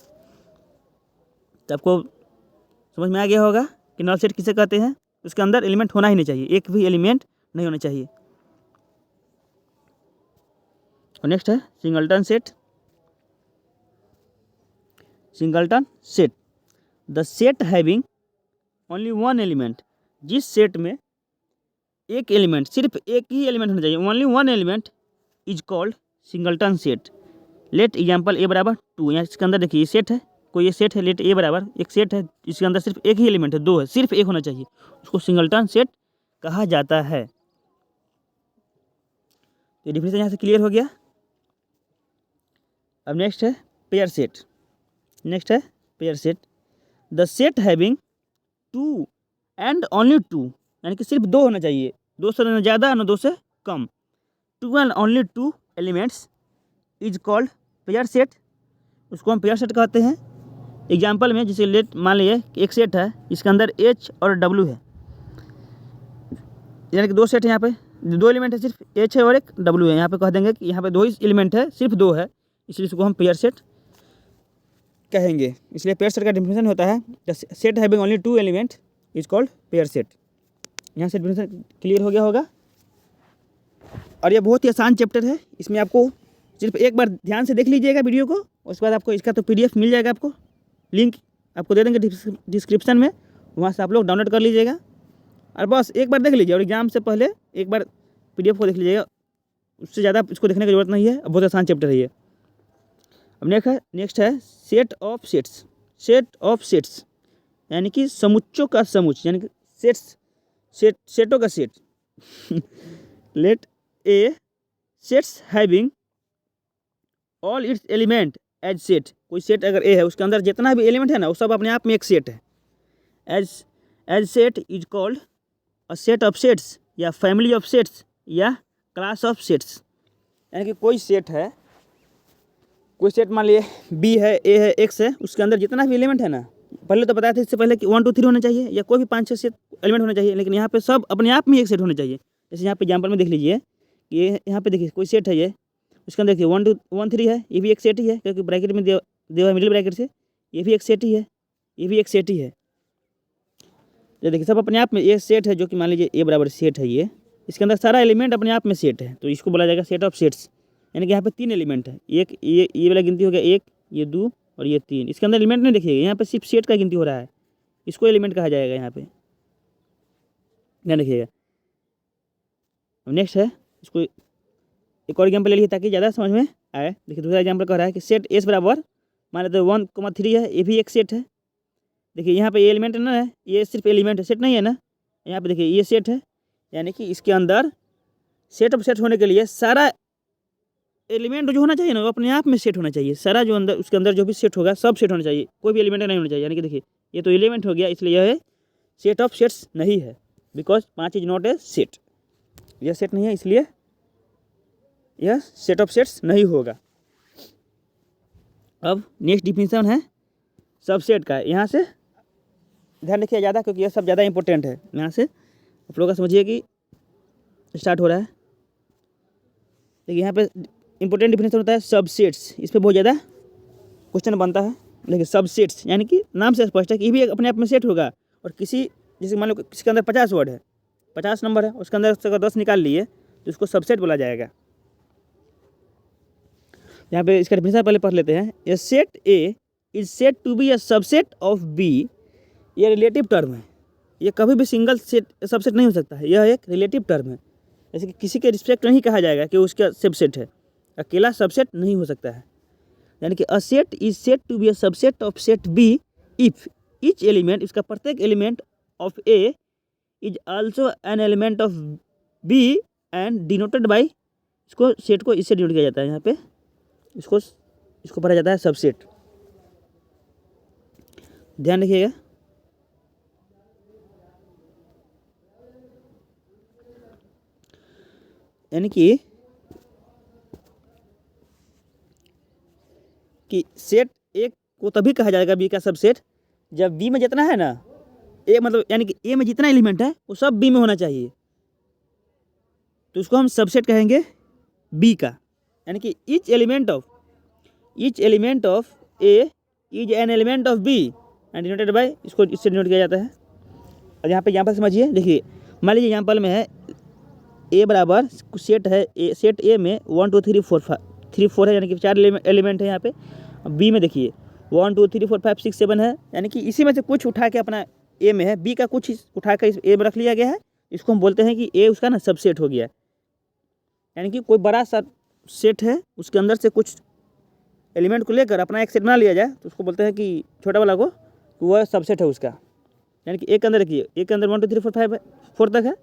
तो आपको समझ में आ गया होगा कि नल सेट किसे कहते हैं। उसके अंदर एलिमेंट होना ही नहीं चाहिए, एक भी एलिमेंट नहीं होना चाहिए। और नेक्स्ट है singleton set. Singleton set, the set having only one element, जिस सेट में एक एलिमेंट, सिर्फ एक ही एलिमेंट होना चाहिए, only one element, is called singleton set. Let example A बराबर 2, यहाँ इसके अंदर देखिए ये सेट है, कोई ये सेट है, लेट ए बराबर एक सेट है, इसके अंदर सिर्फ एक ही एलिमेंट है, 2 है, सिर्फ एक होना चाहिए, उसको सिंगलटन सेट कहा जाता है। ये डिफिनेशन यहाँ से क्लियर हो गया। अब नेक्स्ट है पेयर सेट। नेक्स्ट है pair set, the set having 2 and only 2, यानी कि सिर्फ 2 होना चाहिए, 2 से न ज़्यादा न 2 से कम, 2 and only 2 elements is called pair set, उसको हम पेयर सेट कहते हैं। एग्जाम्पल में जैसे लेट मान लीजिए कि एक सेट है, इसके अंदर H और W है, यानी कि 2 सेट है, यहाँ पे 2 एलिमेंट है, सिर्फ H है और एक W है, यहाँ पे कह देंगे कि यहाँ पे 2 ही एलिमेंट है, सिर्फ 2 है, इसलिए इसको हम पेयर सेट कहेंगे। इसलिए पेयर सेट का डेफिनेशन होता है the set having only 2 element is called pair set. यहाँ से डेफिनेशन क्लियर हो गया होगा। और ये बहुत ही आसान चैप्टर है, इसमें आपको सिर्फ एक बार ध्यान से देख लीजिएगा वीडियो को, उसके बाद आपको इसका तो PDF मिल जाएगा, आपको लिंक आपको दे देंगे डिस्क्रिप्शन में, वहाँ से आप लोग डाउनलोड कर लीजिएगा और बस एक बार देख लीजिए, और एग्जाम से पहले एक बार PDF को देख लीजिएगा, उससे ज़्यादा इसको देखने की जरूरत नहीं है, बहुत आसान चैप्टर है ये। अब नेक्स्ट है set of sets. Set of sets यानी कि समुच्चों का समुच्च, यानी कि सेटों का सेट। Let A sets having all its element as set, कोई सेट अगर ए है, उसके अंदर जितना भी एलिमेंट है ना, वो सब अपने आप में एक सेट है। As set is called a set of sets, या फैमिली ऑफ सेट्स, या क्लास ऑफ सेट्स। यानी कि कोई सेट है, कोई सेट मान लिए B है, A है, X है, उसके अंदर जितना भी एलिमेंट है ना, पहले तो बताया था इससे पहले कि 1 2 3 होना चाहिए, या कोई भी 5 6 एलिमेंट होना चाहिए, लेकिन यहाँ पे सब अपने आप में एक सेट होना चाहिए। जैसे यहाँ पे एग्जाम्पल में देख लीजिए, ये यहाँ पे देखिए कोई सेट है, ये उसके अंदर देखिए 1 2 1 3 है, ये भी एक सेट ही है, क्योंकि ब्रैकेट में दिया है मिडिल ब्रैकेट से, ये भी एक सेट ही है, ये भी एक सेट ही है। तो देखिए सब अपने आप में ये सेट है, जो कि मान लीजिए A बराबर सेट है, ये इसके अंदर सारा एलिमेंट अपने आप में सेट है, तो इसको बोला जाएगा सेट ऑफ सेट्स। यानी कि यहाँ पे 3 एलिमेंट है, एक ये वाला गिनती हो गया, 1 ये 2 और ये 3, इसके अंदर एलिमेंट नहीं देखिएगा, यहाँ पे सिर्फ सेट का गिनती हो रहा है, इसको एलिमेंट कहा जाएगा यहाँ पे, ध्यान रखिएगा। अब नेक्स्ट है, इसको एक और एग्जाम्पल ले लीजिए ताकि ज़्यादा समझ में आए। देखिए दूसरा एग्जाम्पल कह रहा है कि सेट S बराबर मान लेते 1 3 है, ये भी एक सेट है। देखिए यहाँ पे ये एलिमेंट ना है, ये सिर्फ एलिमेंट है, सेट नहीं है ना, यहाँ पे देखिए ये सेट है, यानी कि इसके अंदर सेट ऑफ सेट होने के लिए सारा एलिमेंट जो होना चाहिए ना, वो अपने आप में सेट होना चाहिए, सारा जो अंदर उसके अंदर जो भी सेट होगा सब सेट होना चाहिए, कोई भी एलिमेंट नहीं होना चाहिए। यानी कि देखिए ये तो एलिमेंट हो गया, इसलिए यह सेट ऑफ सेट्स नहीं है, because 5 is not A set, यह सेट नहीं है, इसलिए यह सेट ऑफ सेट्स नहीं होगा। अब नेक्स्ट डिफिनेशन है सबसेट का, यहाँ से ध्यान रखिए ज़्यादा, क्योंकि यह सब ज़्यादा इंपॉर्टेंट है। यहाँ से आप लोग का समझिए कि स्टार्ट हो रहा है। देखिए यहाँ पे इंपॉर्टेंट डिफिनेशन होता है सबसेट्स, इस पर बहुत ज़्यादा क्वेश्चन बनता है। लेकिन सबसेट्स यानी कि नाम से स्पष्ट है कि ये भी अपने आप में सेट होगा, और किसी जैसे मान लो किसी के अंदर 50 वर्ड है, 50 नंबर है, उसके अंदर से अगर 10 निकाल लिए तो उसको सबसेट बोला जाएगा। यहाँ पे इसका डिफिनेशन पहले पढ़ लेते हैं। A set A is set to be a subset of B, ये रिलेटिव टर्म है, ये कभी भी सिंगल सेट सबसेट नहीं हो सकता है, यह एक रिलेटिव टर्म है। जैसे कि किसी के रिस्पेक्ट नहीं कहा जाएगा कि उसका सबसेट है, अकेला सबसेट नहीं हो सकता है। यानी कि A set is set to be a subset of set B if each element, इसका प्रत्येक element of A is also an element of B and denoted by, इसको सेट को इससे डिनोट किया जाता है, यहाँ पे इसको पढ़ा जाता है सबसेट। ध्यान रखिएगा। यानी कि सेट ए को तभी कहा जाएगा बी का सबसेट जब बी में जितना है ना, ए मतलब यानी कि ए में जितना एलिमेंट है वो सब बी में होना चाहिए, तो उसको हम सबसेट कहेंगे। बी का, यानी कि each element of A is an element of B and denoted by, इसको इससे डिनोट किया जाता है। और यहाँ पे एग्जाम्पल समझिए, देखिए मान लीजिए एग्जाम्पल में है ए बराबर सेट है, सेट ए में 1 2 3 4 5 3 4 है, यानी कि 4 एलिमेंट है यहाँ पे। बी में देखिए 1 2 3 4 5 6 7 है, यानी कि इसी में से कुछ उठा के अपना ए में है, बी का कुछ उठा कर इस ए में रख लिया गया है। इसको हम बोलते हैं कि ए उसका ना सबसेट हो गया, यानी कि कोई बड़ा सा सेट है, उसके अंदर से कुछ एलिमेंट को लेकर अपना एक सेट बना लिया जाए, तो उसको बोलते हैं कि छोटा वाला को वह सबसेट है उसका। यानी कि ए के अंदर देखिए, ए के अंदर 1 2 3 4 5 4 तक है,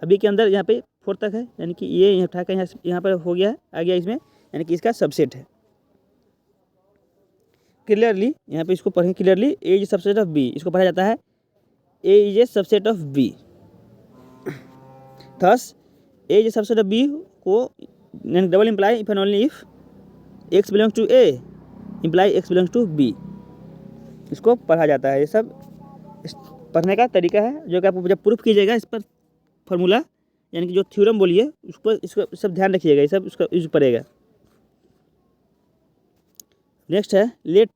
बी के अंदर यहाँ पे 4 तक है, यानी कि ये यहाँ उठा कर यहाँ पर हो गया है, आ गया इसमें, यानी कि इसका सबसेट है। क्लियरली यहाँ पे इसको पढ़ें clearly, A is subset of B, इसको पढ़ा जाता है A is a subset of B. Thus A is a subset of B को double imply if and only if X belongs to A imply x belongs to B, इसको पढ़ा जाता है। ये सब पढ़ने का तरीका है, जो कि आपको जब प्रूफ कीजिएगा इस पर फार्मूला, यानी कि जो थ्योरम बोलिए उस पर इसको सब ध्यान रखिएगा, ये सब उसका यूज पड़ेगा। नेक्स्ट है लेट,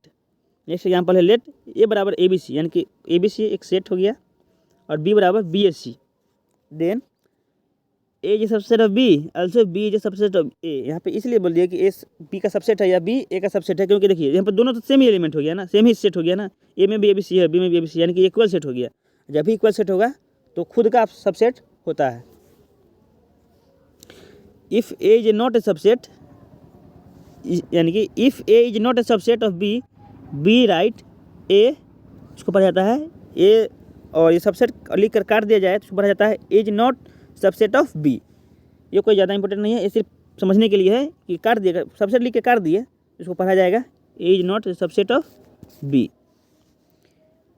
नेक्स्ट एग्जाम्पल है लेट ए बराबर ए बी सी, यानी कि ए बी सी एक सेट हो गया और बी बराबर B S C, then A is subset of B also B is subset of A. यहाँ पे इसलिए बोल दिया कि ए बी का सबसेट है या बी ए का सबसेट है, क्योंकि देखिए यहाँ पर दोनों तो सेम ही एलिमेंट हो गया ना, सेम ही सेट हो गया ना, ए में भी ए बी सी है, बी में भी ए बी सी, यानी कि इक्वल सेट हो गया। जब भी इक्वल सेट होगा तो खुद का सबसेट होता है। If A is not a subset, यानी कि if A is not a subset of B, B right A, इसको पढ़ा जाता है ए, और ये सबसेट लिख कर काट दिया जाए तो पढ़ा जाता है is not subset of B. ये कोई ज़्यादा इंपॉर्टेंट नहीं है, ये सिर्फ समझने के लिए है कि काट दिएगा, सबसेट लिख के काट दिए, इसको पढ़ा जाएगा A is not subset of B.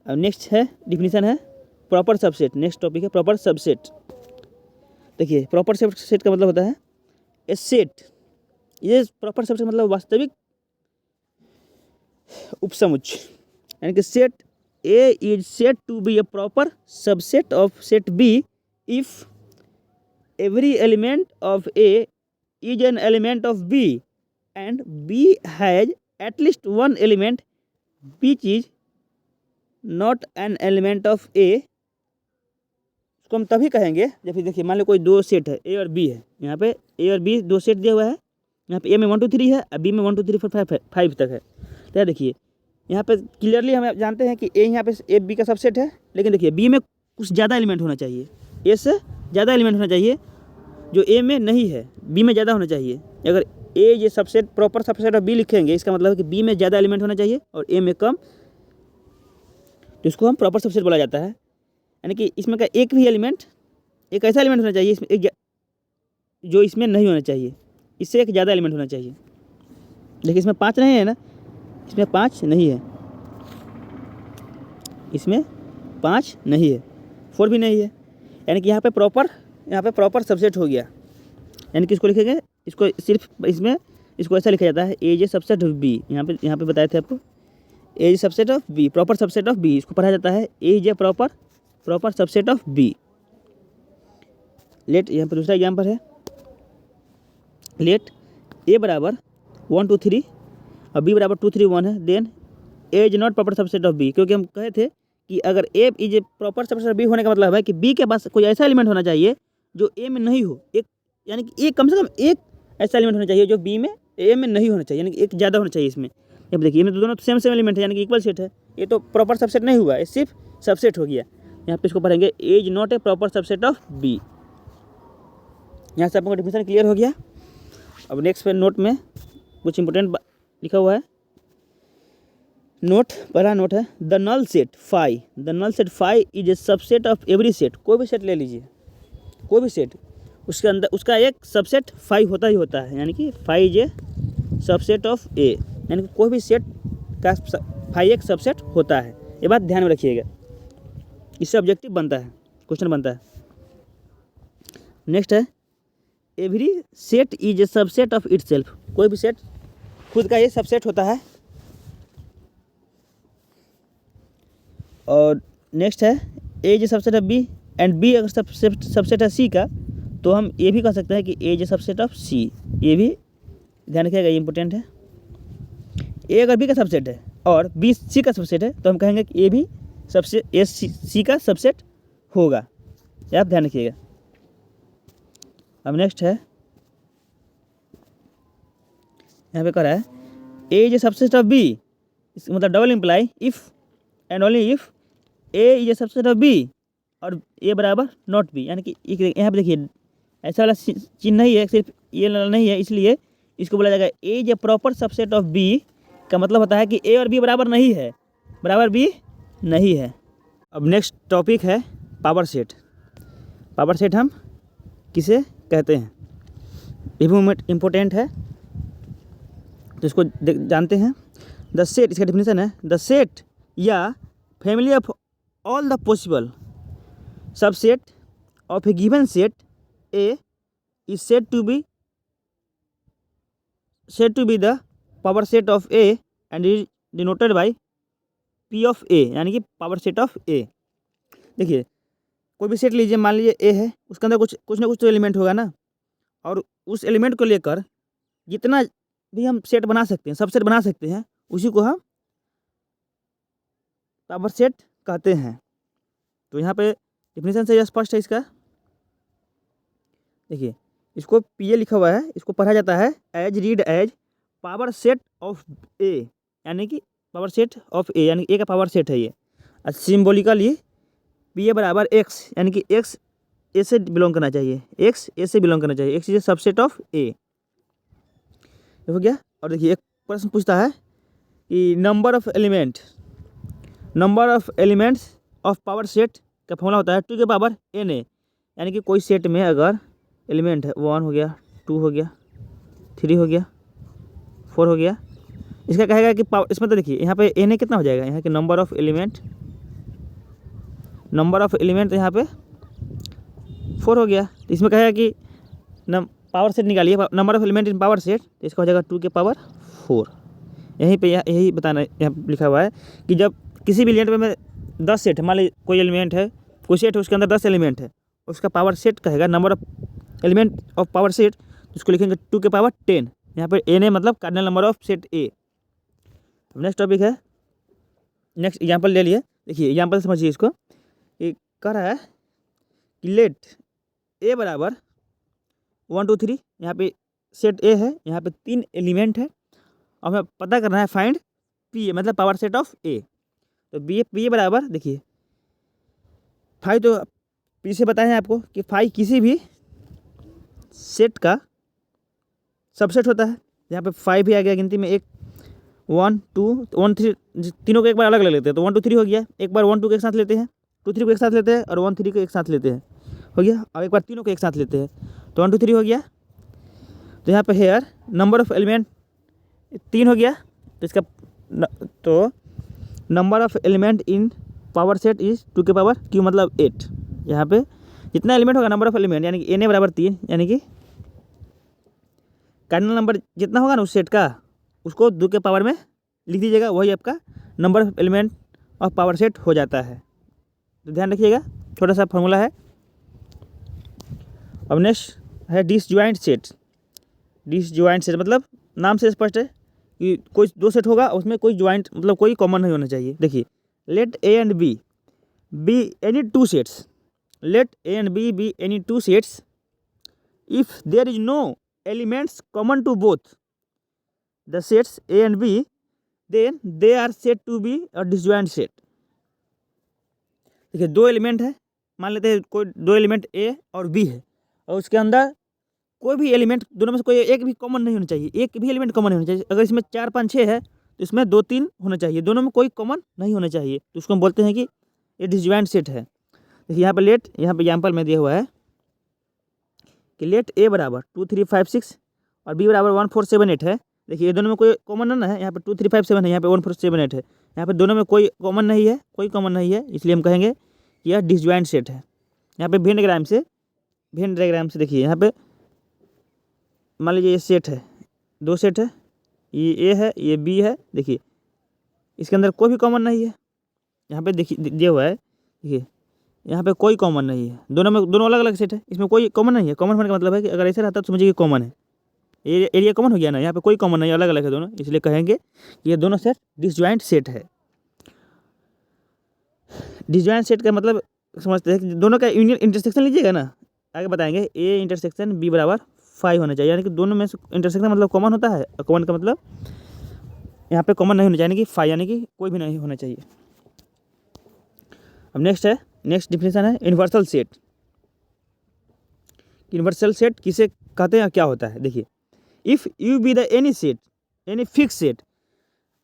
अब नेक्स्ट है डिफिनीशन है प्रॉपर सबसेट, नेक्स्ट टॉपिक है प्रॉपर सबसेट। देखिए प्रॉपर सबसेट का मतलब होता है ए सेट, ये प्रॉपर सबसेट मतलब वास्तविक उपसमुच्चय, यानी कि set A is set to be a proper subset of set B if every element of A is an element of B and B has at least one element which is not an element of A। इसको हम तभी कहेंगे जब फिर देखिए मान लो कोई दो सेट है ए और बी है, यहाँ पे ए और बी दो सेट दिया हुआ है, यहाँ पे ए में 1 2 3 है और बी में 1 2 3 4 5 तक है। तो देखिए यहाँ पे क्लियरली हम जानते हैं कि ए यहाँ पे ए बी का सबसेट है, लेकिन देखिए बी में कुछ ज़्यादा एलिमेंट होना चाहिए, ए से ज़्यादा एलिमेंट होना चाहिए जो ए में नहीं है, बी में ज़्यादा होना चाहिए। अगर ए ये subset proper subset of B लिखेंगे, इसका मतलब है कि बी में ज़्यादा एलिमेंट होना चाहिए और ए में कम, तो इसको हम प्रॉपर सबसेट बोला जाता है। यानी कि इसमें का एक भी एलिमेंट, एक ऐसा एलिमेंट होना चाहिए इसमें एक जो इसमें नहीं होना चाहिए, इससे एक ज़्यादा एलिमेंट होना चाहिए। देखिए इसमें 5 नहीं है ना, इसमें 5 नहीं है, इसमें 5 नहीं है, 4 भी नहीं है, यानी कि यहाँ पे प्रॉपर सबसेट हो गया। यानी कि इसको लिखेंगे, इसको सिर्फ इसमें इसको ऐसा लिखा जाता है A J subset of B, यहाँ पे बताए थे आपको A J subset of B, proper subset of B, इसको पढ़ा जाता है A J proper subset of B. Let यहाँ पे दूसरा एग्जाम्पल है, लेट ए बराबर 1 2 3 और बी बराबर 2 3 1 है, then A is not proper subset of B, क्योंकि हम कहे थे कि अगर A is a proper subset of B होने का मतलब है कि बी के पास कोई ऐसा एलिमेंट होना चाहिए जो ए में नहीं हो, एक यानी कि एक कम से कम एक ऐसा एलिमेंट होना चाहिए जो बी में ए में नहीं होना चाहिए, यानी कि एक ज़्यादा होना चाहिए इसमें। अब देखिए इसमें तो दोनों सेम एलिमेंट है, यानी कि इक्वल सेट है, ये तो प्रॉपर सबसेट नहीं हुआ, ये सिर्फ सबसेट हो गया। यहाँ पे इसको पढ़ेंगे A is not a proper subset of B. यहाँ से आपको डिफिनेशन क्लियर हो गया। अब नेक्स्ट पे नोट में कुछ इंपॉर्टेंट लिखा हुआ है, नोट, पहला नोट है the null set phi, the null set phi is a subset of every set. कोई भी सेट ले लीजिए, कोई भी सेट, उसके अंदर उसका एक सबसेट फाई होता ही होता है, यानी कि phi is a subset of A, यानी कि कोई भी सेट का फाई एक सबसेट होता है। ये बात ध्यान में रखिएगा, इससे ऑब्जेक्टिव बनता है, क्वेश्चन बनता है। नेक्स्ट है every set is a subset of itself, कोई भी सेट खुद का ये सबसेट होता है। और नेक्स्ट है A is a subset of B and B अगर सबसेट है सी का, तो हम ये भी कह सकते हैं कि ए इज ए सबसेट ऑफ सी। ये भी ध्यान रखिएगा, ये इंपॉर्टेंट है। ए अगर बी का सबसेट है और बी सी का सबसेट है तो हम कहेंगे कि ए भी सबसेट ए सी का सबसेट होगा। ये आप ध्यान रखिएगा। अब नेक्स्ट है, यहाँ पे कह रहा है A is a subset of B, मतलब double imply if and only if A is a subset of B और ए बराबर नॉट बी। यानी कि यहाँ पे देखिए ऐसा वाला चिन्ह नहीं है, सिर्फ ये नहीं है, इसलिए इसको बोला जाएगा A is a proper subset of B. का मतलब होता है कि ए और बी बराबर नहीं है, बराबर बी नहीं है। अब नेक्स्ट टॉपिक है पावर सेट। पावर सेट हम किसे कहते हैं, ये भी इम्पोर्टेंट है, तो इसको जानते हैं। द सेट, इसका डेफिनेशन है द सेट या family of all the possible subset of A given set A is said to be the power set of A and is denoted by P of A, यानी कि power set of ए। देखिए कोई भी set लीजिए, मान लीजिए ए है, उसके अंदर कुछ ना कुछ तो एलिमेंट होगा ना, और उस एलिमेंट को लेकर जितना भी हम सेट बना सकते हैं, सबसेट बना सकते हैं, उसी को हम पावर सेट कहते हैं। तो यहाँ पे डिफिनेशन से यह स्पष्ट है इसका। देखिए इसको पी ए लिखा हुआ है, इसको पढ़ा जाता है as read as power set of A, यानी कि पावर सेट ऑफ ए, यानी ए का पावर सेट है ये। और सिम्बोलिकली पी ए बराबर एक्स, यानी कि एक्स ए से बिलोंग करना चाहिए, एक्स ए से बिलोंग करना चाहिए, X is a subset of A. हो गया। और देखिए एक प्रश्न पूछता है कि number of elements of power set का फॉर्मूला होता है 2 के पावर एन ए, यानी कि कोई सेट में अगर एलिमेंट है 1 हो गया, 2 हो गया, 3 हो गया, 4 हो गया, इसका कहेगा कि पावर, इसमें तो देखिए यहाँ पे एन ए कितना हो जाएगा, यहाँ के नंबर ऑफ एलिमेंट यहाँ पे 4 हो गया, तो इसमें कहेगा कि पावर सेट निकालिए, number of element in power set, तो इसका हो जाएगा 2 के पावर 4। यहीं पे यही बताना यहाँ लिखा हुआ है कि जब किसी भी एलिमेंट में 10 सेट है, मान लीजिए कोई एलिमेंट है, कोई सेट है उसके अंदर 10 एलिमेंट है, उसका पावर सेट कहेगा number of element of power set, उसको लिखेंगे 2 के पावर 10। यहाँ पर एन ए मतलब cardinal number of set A. Next topic है, नेक्स्ट एग्जाम्पल ले लिए। देखिए एग्जाम्पल समझिए इसको, ये कह रहा है कि लेट ए बराबर 1 2 3, यहाँ पे सेट ए है, यहाँ पे 3 एलिमेंट है, और हमें पता करना है फाइंड पी ए, मतलब पावर सेट ऑफ ए। तो पी ए बराबर देखिए 5, तो पीछे बताएं आपको कि 5 किसी भी सेट का सबसेट होता है। यहाँ पे 5 भी आ गया गिनती में, 1 2 1 3, तीनों को एक बार अलग ले लेते हैं, तो 1 2 3 हो गया। एक बार 1 2 को एक साथ लेते हैं, 2 3 को एक साथ लेते हैं, और 1 3 को एक साथ लेते हैं, हो गया। और एक बार तीनों को एक साथ लेते हैं, तो 1 2 3 हो गया। तो यहाँ पे हेयर नंबर ऑफ एलिमेंट 3 हो गया, तो इसका तो number of element in power set is 2 के पावर क्यू, मतलब 8। यहाँ पे जितना एलिमेंट होगा नंबर ऑफ एलिमेंट, यानी कि एन ए बराबर 3, यानी कि कार्डिनल नंबर जितना होगा ना उस सेट का, उसको 2 के पावर में लिख दीजिएगा, वही आपका number of element of power set हो जाता है। तो ध्यान रखिएगा, छोटा सा फॉर्मूला है। अब नेक्स्ट है डिसजॉइंट सेट। डिसजॉइंट सेट मतलब नाम से स्पष्ट है कि कोई 2 सेट होगा, उसमें कोई ज्वाइंट मतलब कोई कॉमन नहीं होना चाहिए। देखिए let A and B be any 2 sets, let A and B any 2 sets if there is no elements common to both the sets A and B, then they are said to be a disjoint set. देखिए 2 element है, मान लेते हैं कोई 2 element ए और B है, और उसके अंदर कोई भी एलिमेंट दोनों में से कोई एक भी कॉमन नहीं होना चाहिए, एक भी एलिमेंट कॉमन नहीं होना चाहिए। अगर इसमें 4 5 6 है तो इसमें 2 3 होना चाहिए, दोनों में कोई कॉमन नहीं होना चाहिए, तो उसको हम बोलते हैं कि ये डिसजॉइंट सेट है। देखिए यहाँ पर लेट, यहाँ पर एग्जाम्पल में दिया हुआ है कि लेट ए बराबर 2 3 5 6 और बी बराबर 1 4 7 8 है। देखिए ये दोनों में कोई कॉमन ना है, यहाँ पे 2 3 5 7 है, यहाँ पे 1 4 7 8 है, यहाँ पे दोनों में कोई कॉमन नहीं है, कोई कॉमन नहीं है, इसलिए हम कहेंगे कि यह डिसजॉइंट सेट है। यहाँ पे वेन डायग्राम से देखिए, यहाँ पे मान लीजिए ये सेट है, 2 सेट है, ये ए है, ये बी है। देखिए इसके अंदर कोई भी कॉमन नहीं है, यहाँ पे देखिए दिया हुआ है, देखिए यहाँ पे कोई कॉमन नहीं है, दोनों अलग अलग सेट है, इसमें कोई कॉमन नहीं है। कॉमन होने का मतलब है कि अगर ऐसे रहता तो समझिए कि कॉमन है, एरिया कॉमन हो गया ना, यहाँ पे कोई कॉमन नहीं है, अलग अलग है दोनों, इसलिए कहेंगे कि ये दोनों सेट डिसजॉइंट सेट है। डिसजॉइंट सेट का मतलब समझते हैं कि दोनों का यूनियन इंटरसेक्शन लीजिएगा ना, आगे बताएंगे ए इंटरसेक्शन बी बराबर 5 होना चाहिए, यानी कि दोनों में इंटरसेक्शन मतलब कॉमन होता है, और कॉमन का मतलब यहाँ पे कॉमन नहीं होना चाहिए, यानी कि 5 यानी कि कोई भी नहीं होना चाहिए। अब नेक्स्ट डिफिनेशन है यूनिवर्सल सेट। यूनिवर्सल सेट किसे कहते हैं, क्या होता है, देखिए if U be the any set, any fix set,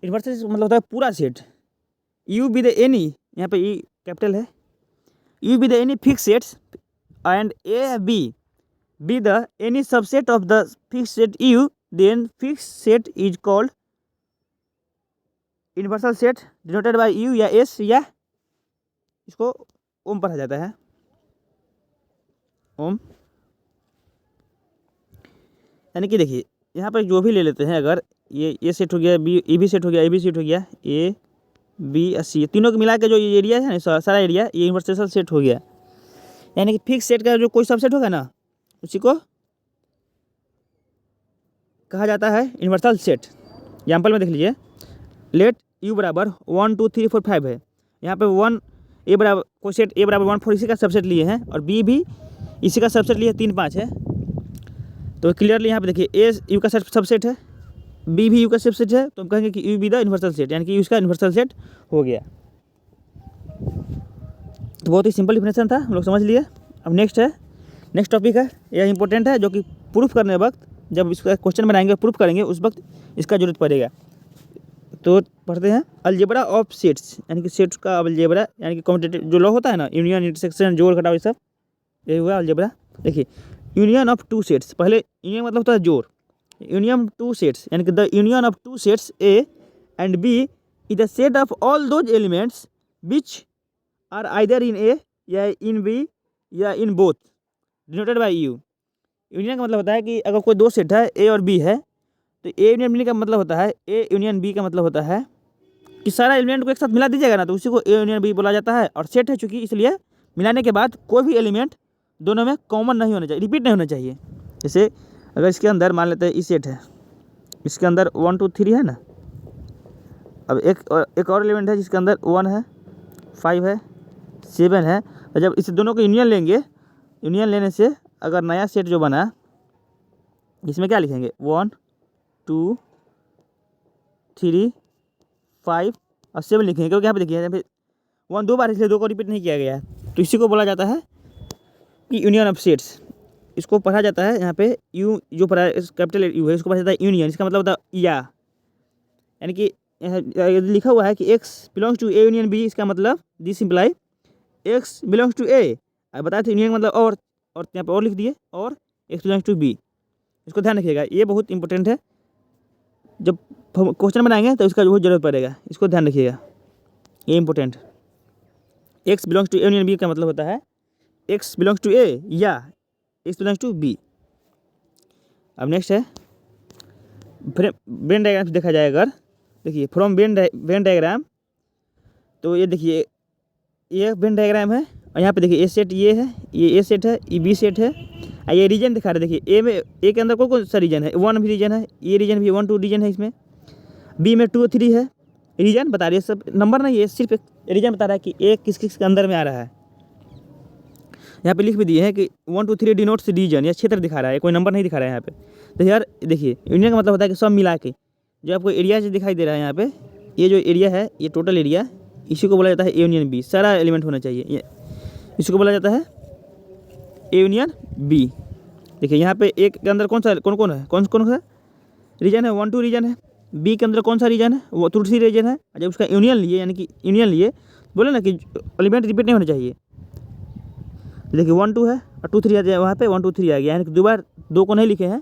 universal set मतलब होता है पूरा set, U be the any, यहाँ पे ई कैपिटल है, U be the any fix sets and A be the any subset of the fix set U, then fix set is called universal set denoted by you या S, या इसको ओम पढ़ा जाता है, ओम। यानी कि देखिए यहाँ पर जो भी ले लेते हैं, अगर ये सेट हो गया, बी ए भी सेट हो गया, ए भी सेट हो गया, ए बी और सी, तीनों को मिला के जो ये एरिया है ना, सारा एरिया ये यूनिवर्सल सेट हो गया। यानी कि फिक्स सेट का जो कोई सबसेट होगा ना, उसी को कहा जाता है यूनिवर्सल सेट। एग्जाम्पल में देख लीजिए, लेट यू बराबर 1 2 3 4 5 है, यहाँ पे 1 ए बराबर कोई सेट ए बराबर 1 4 इसी का सबसेट लिए हैं, और बी भी इसी का सबसेट लिए 3 5 है। तो क्लियरली यहाँ पे देखिए ए यू का सबसेट है, बी भी यू का सबसेट है, तो हम कहेंगे कि you be the universal set, यानी कि यू इसका यूनिवर्सल सेट हो गया। तो बहुत ही सिंपल डिफिनेशन था, हम लोग समझ लिए। अब नेक्स्ट टॉपिक है, यह इंपॉर्टेंट है, जो कि प्रूफ करने वक्त, जब इसका क्वेश्चन बनाएंगे प्रूफ करेंगे उस वक्त इसका जरूरत पड़ेगा। तो पढ़ते हैं अलजेब्रा ऑफ सेट्स, यानी कि सेट्स का अलजेब्रा, यानी कि कॉम्पिटेटिव जो लॉ होता है ना, यूनियन इंटरसेक्शन जोड़ घटाव, ये सब ये हुआ अलजेब्रा। देखिए यूनियन ऑफ टू सेट्स, पहले यूनियन मतलब होता है जोड़, यूनियन टू सेट्स, यानी कि the union of two sets A and B is the set of all those elements which are either in A या इन बी या in both denoted by U. Union का मतलब होता है कि अगर कोई दो सेट है ए और बी है, तो ए यूनियन बी का मतलब होता है, ए यूनियन बी का मतलब होता है कि सारा एलिमेंट को एक साथ मिला दीजिएगा ना, तो उसी को ए यूनियन बी बोला जाता है। और सेट है चूँकि, इसलिए मिलाने के बाद कोई भी एलिमेंट दोनों में कॉमन नहीं होना चाहिए, रिपीट नहीं होना चाहिए। जैसे अगर इसके अंदर मान लेते हैं ई सेट है, इसके अंदर 1 2 3 है ना, अब एक और एलिमेंट है जिसके अंदर 1 है, 5 है, 7 है, तो जब इस दोनों को यूनियन लेंगे, यूनियन लेने से अगर नया सेट जो बना, इसमें क्या लिखेंगे 1 2 3 5 और 7 लिखेंगे, क्योंकि यहाँ पे देखिए 1 2 बार, इसलिए 2 को रिपीट नहीं किया गया है। तो इसी को बोला जाता है कि यूनियन ऑफ सेट्स, इसको पढ़ा जाता है यहाँ पे यू, जो पढ़ा कैपिटल यू है, इसको पढ़ा जाता है यूनियन, इसका मतलब होता है या, यानी कि लिखा हुआ है कि x belongs to A union B, इसका मतलब this imply x belongs to A, बताए थे यूनियन मतलब और यहाँ पे और लिख दिए, और एक्स बिलोंग्स टू बी। इसको ध्यान रखिएगा, ये बहुत इंपॉर्टेंट है, जब क्वेश्चन बनाएंगे तो इसका बहुत जरूरत पड़ेगा, इसको ध्यान रखिएगा, ये important. X belongs to A union B का मतलब होता है एक्स बिलोंग्स टू ए या एक्स बिलोंग्स टू बी। अब नेक्स्ट है वेन डायग्राम देखा जाए, अगर देखिए फ्रॉम वेन डायग्राम, तो ये देखिए ये वेन डायग्राम है, और यहाँ पे देखिए ए सेट ये है, ये ए सेट है, ये बी सेट है, और ये रीजन दिखा रहे, देखिए ए में ए के अंदर कौन सा रीजन है, 1 भी रीजन है, ये रीजन भी 1 2 रीजन है, इसमें बी में 2 3 है, रीजन बता रही है, सब नंबर नहीं है, सिर्फ रीजन बता रहा है कि ए किस किस के अंदर में आ रहा है। यहाँ पे लिख भी दिए हैं कि 1 2 3 डिनोट्स रीजन, या क्षेत्र दिखा रहा है, कोई नंबर नहीं दिखा रहा है यहाँ पे। तो यार देखिए यूनियन का मतलब होता है कि सब मिला के जो आपको एरिया जो दिखाई दे रहा है यहाँ पे, ये जो एरिया है, ये टोटल एरिया, इसी को बोला जाता है ए यूनियन बी, सारा एलिमेंट होना चाहिए, ये इसी को बोला जाता है ए यूनियन बी। देखिए यहाँ पे एक के अंदर कौन सा रीजन है, 1 2 रीजन है, बी के अंदर कौन सा रीजन है, वो 2 3 रीजन है। जब उसका यूनियन लिए, यानी कि यूनियन लिए, बोले ना कि एलिमेंट रिपीट नहीं होना चाहिए। देखिए 1 2 है और 2 3 आ जाए, वहाँ पे 1 2 3 आ गया, यानी कि दो को नहीं लिखे हैं,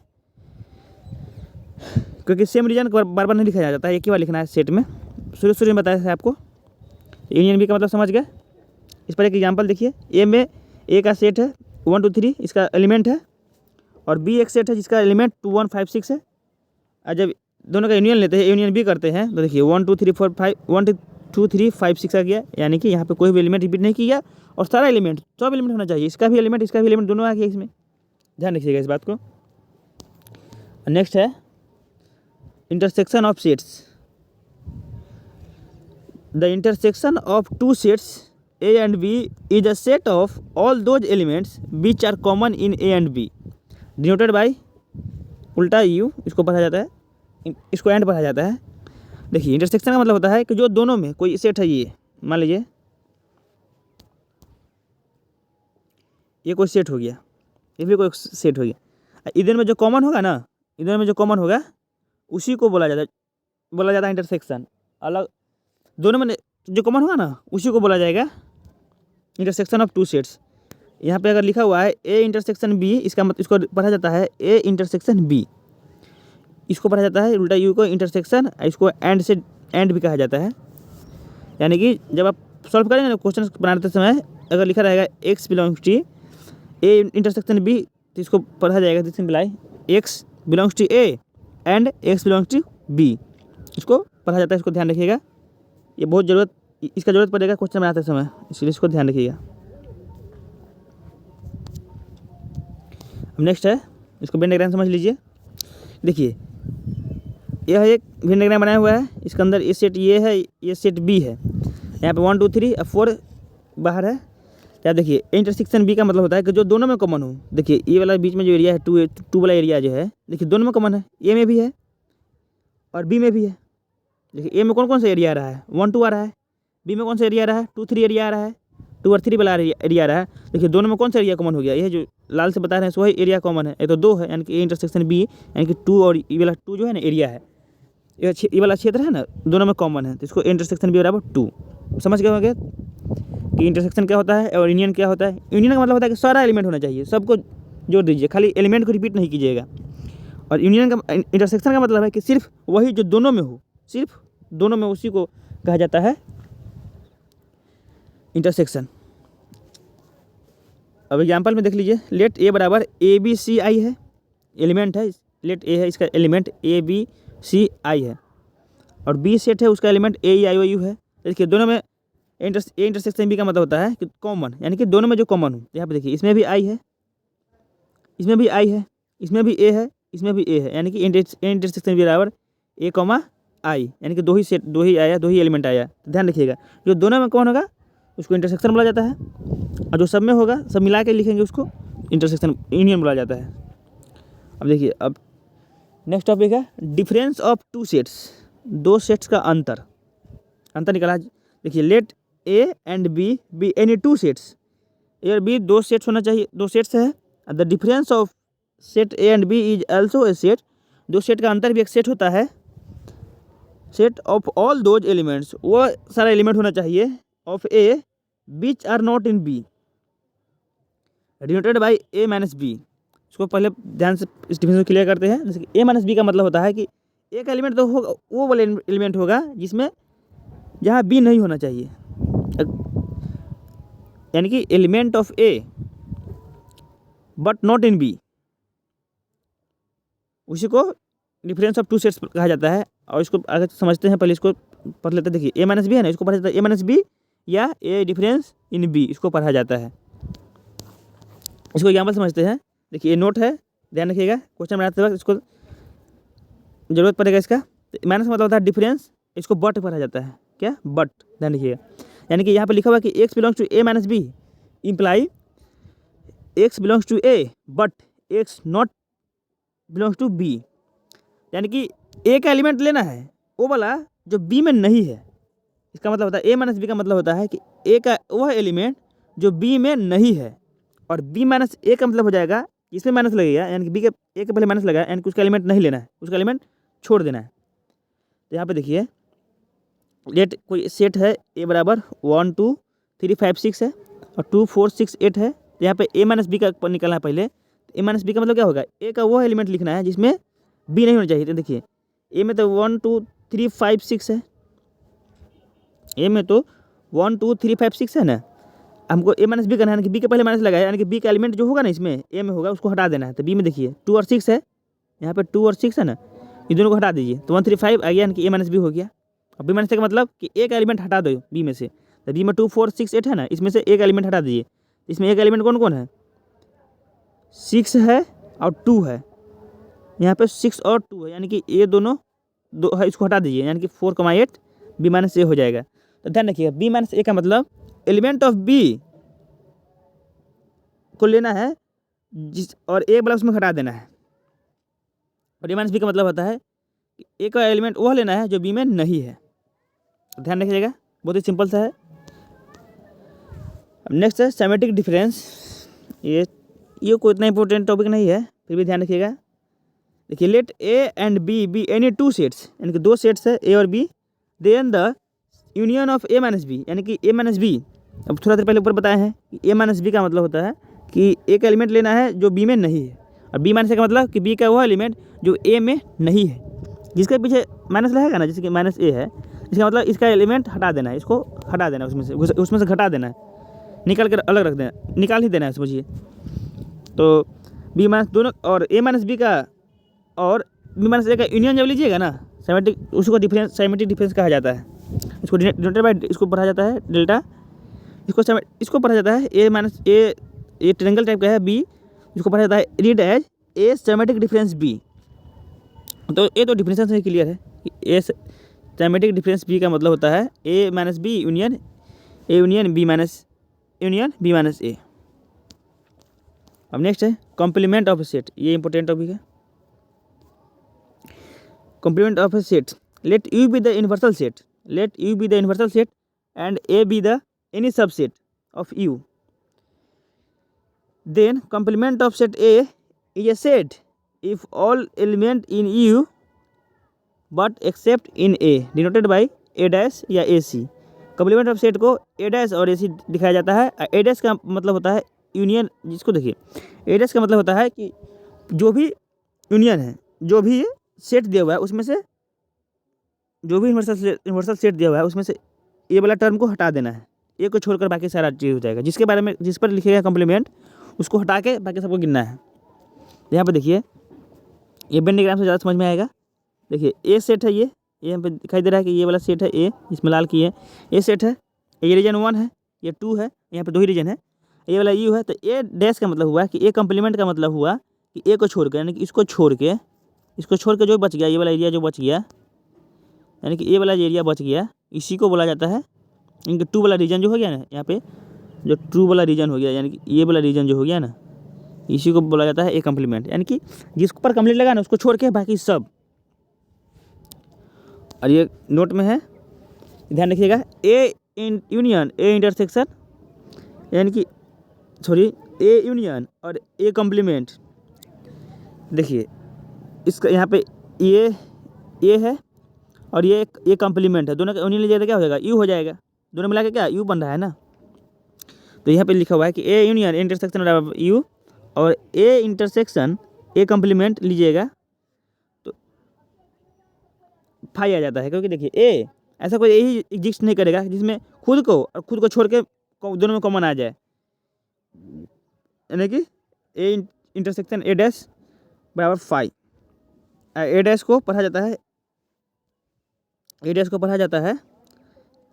क्योंकि सेम रीजन को बार बार नहीं लिखा जाता है, एक ही बार लिखना है सेट में। शुरू में बताया था आपको, यूनियन बी का मतलब समझ गए। इस पर एक एग्जांपल देखिए, ए में ए का सेट है 1 2 3, इसका एलिमेंट है, और बी एक सेट है जिसका एलिमेंट 2 1 5 6 है। और जब दोनों का यूनियन लेते हैं, यूनियन बी करते हैं, तो देखिए 1 2 3 4 5 1 2 3 5 6 आ गया, यानी कि यहाँ पे कोई भी एलिमेंट रिपीट नहीं किया, और सारा एलिमेंट सब एलिमेंट होना चाहिए, इसका भी एलिमेंट दोनों आ गया इसमें, ध्यान रखिएगा इस बात को। नेक्स्ट है intersection of sets. The intersection of two sets A and B is a set of all those elements which are common in A and B, denoted by उल्टा यू, इसको पढ़ा जाता है, इसको एंड पढ़ा जाता है। देखिए इंटरसेक्शन का मतलब होता है कि जो दोनों में कोई सेट है, ये मान लीजिए ये कोई सेट हो गया, ये भी कोई सेट हो गया, इधर में जो कॉमन होगा ना, इधर में जो कॉमन होगा उसी को बोला जाता है इंटरसेक्शन। अलग दोनों में जो कॉमन होगा ना उसी को बोला जाएगा इंटरसेक्शन ऑफ टू सेट्स। यहाँ पे अगर लिखा हुआ है ए इंटरसेक्शन बी, इसका मतलब इसको पढ़ा जाता है ए इंटरसेक्शन बी, इसको पढ़ा जाता है उल्टा यू को इंटरसेक्शन, इसको एंड से एंड भी कहा जाता है। यानी कि जब आप सॉल्व करेंगे ना क्वेश्चन बनाते समय, अगर लिखा रहेगा X belongs to A intersection B, तो इसको पढ़ा जाएगा this simply X belongs to A and x belongs to B, इसको पढ़ा जाता है। इसको ध्यान रखिएगा, ये बहुत इसका ज़रूरत पड़ेगा क्वेश्चन बनाते समय, इसलिए इसको ध्यान रखिएगा। अब नेक्स्ट है, इसको वेन डायग्राम समझ लीजिए। देखिए यह एक वेन डायग्राम बनाया हुआ है, इसके अंदर ये सेट ये है, ये सेट बी है, यहाँ पे 1 2 3 4 बाहर है। क्या देखिए इंटरसेक्शन बी का मतलब होता है कि जो दोनों में कॉमन हो। देखिए ये वाला बीच में जो एरिया है टू वाला एरिया जो है, देखिए दोनों में कॉमन है, ए में भी है और बी में भी है। देखिए ए में कौन कौन सा एरिया आ रहा है, 1 2 आ रहा है, बी में कौन सा एरिया आ रहा है, 2 3 एरिया आ रहा है, 2 और 3 वाला एरिया आ रहा है। देखिए दोनों में कौन सा एरिया कॉमन हो गया, ये जो लाल से बता रहे हैं वही एरिया कॉमन है, ये तो 2 है, यानी कि ए इंटरसेक्शन बी, यानी कि 2 और ये वाला 2 जो है ना एरिया है, ये वाला क्षेत्र है ना, दोनों में कॉमन है, तो इसको इंटरसेक्शन बी बराबर 2। समझ गए होंगे कि इंटरसेक्शन क्या होता है और यूनियन क्या होता है। यूनियन का मतलब होता है कि सारा एलिमेंट होना चाहिए, सबको जोड़ दीजिए, खाली एलिमेंट को रिपीट नहीं कीजिएगा। और यूनियन का इंटरसेक्शन का मतलब है कि सिर्फ वही जो दोनों में हो, सिर्फ दोनों में, उसी को कहा जाता है इंटरसेक्शन। अब एग्जाम्पल में देख लीजिए, लेट ए बराबर ए बी सी आई है, एलिमेंट है, लेट ए है इसका एलिमेंट ए बी सी आई है, और बी सेट है उसका element A E I O you है। देखिए दोनों में ए इंटरसेक्शन बी का मतलब होता है कि कॉमन, यानी कि दोनों में जो कॉमन हो। यहाँ पे देखिए इसमें भी आई है, इसमें भी आई है, इसमें भी ए है, इसमें भी ए है, यानी कि इंटरसेक्शन बी बराबर ए कॉमा आई, यानी कि दो ही आया, दो ही एलिमेंट आया। तो ध्यान रखिएगा, जो दोनों में कौन होगा उसको इंटरसेक्शन बोला जाता है, और जो सब में होगा, सब मिला के लिखेंगे उसको इंटरसेक्शन यूनियन बोला जाता है। अब देखिए, अब नेक्स्ट टॉपिक है डिफरेंस ऑफ टू सेट्स, दो सेट्स का अंतर निकाला। देखिए let A and B be any two sets, A और बी दो सेट्स होना चाहिए, दो सेट्स है। The difference of set A and B is also a set, दो सेट का अंतर भी एक सेट होता है। Set of all those elements, वो सारा एलिमेंट होना चाहिए of A which are not in B, denoted by A minus B. इसको पहले ध्यान से इस डिफरेंस को क्लियर करते हैं। जैसे कि ए माइनस बी का मतलब होता है कि एक एलिमेंट तो होगा, वो वाला एलिमेंट होगा जिसमें जहाँ बी नहीं होना चाहिए, यानी कि element of A but not in B, उसी को डिफरेंस ऑफ टू सेट्स कहा जाता है। और इसको आगे समझते हैं, पहले इसको पढ़ लेते हैं। देखिए ए माइनस बी है ना, इसको पढ़ा जाता है ए माइनस बी या ए डिफरेंस इन बी, इसको पढ़ा जाता है। इसको एग्जाम्पल समझते हैं। देखिए ये नोट है, ध्यान रखिएगा, क्वेश्चन बनाते वक्त इसको जरूरत पड़ेगा इसका। तो माइनस का मतलब होता है डिफरेंस, इसको बट पढ़ा जाता है, क्या बट, ध्यान रखिएगा। यानी कि यहाँ पे लिखा हुआ है कि x belongs to A minus B imply x belongs to A but x not belongs to B, यानी कि ए का एलिमेंट लेना है वो वाला जो बी में नहीं है। इसका मतलब होता है ए माइनस बी का मतलब होता है कि ए का वह एलिमेंट जो बी में नहीं है, और बी माइनस ए का मतलब हो जाएगा इसमें माइनस लगेगा, यानी कि बी के ए के पहले माइनस लगा, यानी कि उसका एलिमेंट नहीं लेना है, उसका एलिमेंट छोड़ देना है। तो यहाँ पे देखिए लेट कोई सेट है ए बराबर 1 2 3 5 6 है और 2 4 6 8 है। तो यहाँ पे ए माइनस बी का निकालना है पहले। ए माइनस बी का मतलब क्या होगा, ए का वो एलिमेंट लिखना है जिसमें बी नहीं होना चाहिए। तो देखिए ए में तो 1 2 3 5 6 है, ए में तो 1 2 3 5 6 है ना, हमको ए माइनस बी करना है, यानी कि बी के पहले माइनस लगा है, यानी कि बी का एलिमेंट जो होगा ना इसमें ए में होगा उसको हटा देना है। तो बी में देखिए 2 और 6 है, यहाँ पे 2 और 6 है ना, ये दोनों को हटा दीजिए, तो 1 3 5 आ गया, यानी कि ए माइनस बी हो गया। और बी माइनस का मतलब कि ए का एलिमेंट हटा दो बी में से, तो बी में 2 4 6 8 है ना, इसमें से एक एलिमेंट हटा दीजिए। इसमें एक एलिमेंट कौन कौन है, 6 है और 2 है। यहाँ पे 6 और 2 है, यानी कि ये दोनों दो है, इसको हटा दीजिए, यानी कि 4, 8 बी माइनस ए हो जाएगा। तो ध्यान रखिएगा, बी माइनस ए का मतलब एलिमेंट ऑफ बी को लेना है जिस, और एक वाला उसमें हटा देना है। और ए माइनस बी का मतलब होता है कि ए का एलिमेंट वह लेना है जो बी में नहीं है। तो ध्यान रखिएगा, बहुत ही सिंपल सा है। अब नेक्स्ट है सेमेटिक डिफरेंस। ये कोई इतना इंपॉर्टेंट टॉपिक नहीं है, फिर भी ध्यान रखिएगा। देखिए, let A and B be any two sets, यानी कि दो सेट्स है ए और B, then the union of A minus B, यानी कि ए माइनस बी। अब थोड़ा देर पहले ऊपर बताए हैं कि ए माइनस बी का मतलब होता है कि एक एलिमेंट लेना है जो बी में नहीं है, और बी माइनस ए का मतलब कि बी का वह एलिमेंट जो ए में नहीं है, जिसके पीछे माइनस रहेगा ना, जैसे कि माइनस ए है, इसका मतलब इसका एलिमेंट हटा देना है, इसको हटा देना है, उसमें से घटा देना है, निकाल कर अलग रख देना, निकाल ही देना है समझिए। तो बी माइनस दोनों और ए माइनस बी का और बी माइनस ए का यूनियन जब लीजिएगा ना, सेमेटिक, उसको डिफरेंस, सेमेटिक डिफरेंस कहा जाता है। इसको डिनोटेड बाय, इसको पढ़ा जाता है डेल्टा, इसको पढ़ा जाता है ए माइनस ए, ये ट्रायंगल टाइप का है बी, इसको पढ़ा जाता है read as A symmetric difference B. तो ये तो डिफरेंस से क्लियर है कि ए सेमेटिक डिफरेंस बी का मतलब होता है A minus B union A union B minus A. अब नेक्स्ट है कॉम्प्लीमेंट ऑफ ए सेट, ये इंपॉर्टेंट टॉपिक है। Complement of a set, let U be the universal set, let U be the universal set and A be the any subset of U, then complement of set A is a set if all element in U but except in A, denoted by A dash या AC। complement of set को A dash और AC दिखाया जाता है। A dash का मतलब होता है यूनियन, जिसको देखिए A dash का मतलब होता है कि जो भी यूनियन है, जो भी सेट दिया हुआ है उसमें से, जो भी यूनिवर्सल सेट दिया हुआ है उसमें से ए वाला टर्म को हटा देना है, ए को छोड़कर बाकी सारा चीज़ हो जाएगा। जिसके बारे में, जिस पर लिखेगा कॉम्प्लीमेंट, उसको हटा के बाकी सबको गिनना है। यहाँ पे देखिए, ये वेन डायग्राम से ज़्यादा समझ में आएगा। देखिए ए सेट है, ये यहाँ पे दिखाई दे रहा है कि ये वाला सेट है ए, इसमें लाल की है, ए सेट है, ये रीजन 1 है, ये 2 है, यहाँ पे 2 ही रीजन है, ये वाला यू है। तो ए डैश का मतलब हुआ कि ए कॉम्प्लीमेंट का मतलब हुआ कि ए को छोड़ के, यानी कि इसको छोड़ के जो बच गया, ये वाला एरिया जो बच गया, यानी कि ए वाला जो एरिया बच गया, इसी को बोला जाता है, इनके 2 वाला रीजन जो हो गया ना, यहाँ पे जो ट्रू वाला रीजन हो गया, यानी कि ये वाला रीजन जो हो गया ना, इसी को बोला जाता है ए कॉम्प्लीमेंट, यानी कि जिस पर कंप्लीट लगा ना उसको छोड़ के बाकी सब। और ये नोट में है, ध्यान रखिएगा, ए यूनियन ए इंटरसेक्शन, यानी कि सॉरी ए यूनियन और ए कॉम्प्लीमेंट। देखिए इसका यहाँ पे ये है और ये कॉम्प्लीमेंट है, दोनों का यूनियन लीजिएगा क्या हो जाएगा, यू हो जाएगा, दोनों मिला के क्या यू बन रहा है ना। तो यहाँ पे लिखा हुआ है कि ए यूनियन इंटरसेक्शन यू और ए इंटरसेक्शन ए कॉम्प्लीमेंट लीजिएगा तो फाई आ जाता है, क्योंकि देखिए ए ऐसा कोई यही एग्जिस्ट नहीं करेगा जिसमें खुद को छोड़ के दोनों में कॉमन आ जाए, यानी कि ए इंटरसेक्शन ए डैश बराबर फाई। ए डैश को पढ़ा जाता है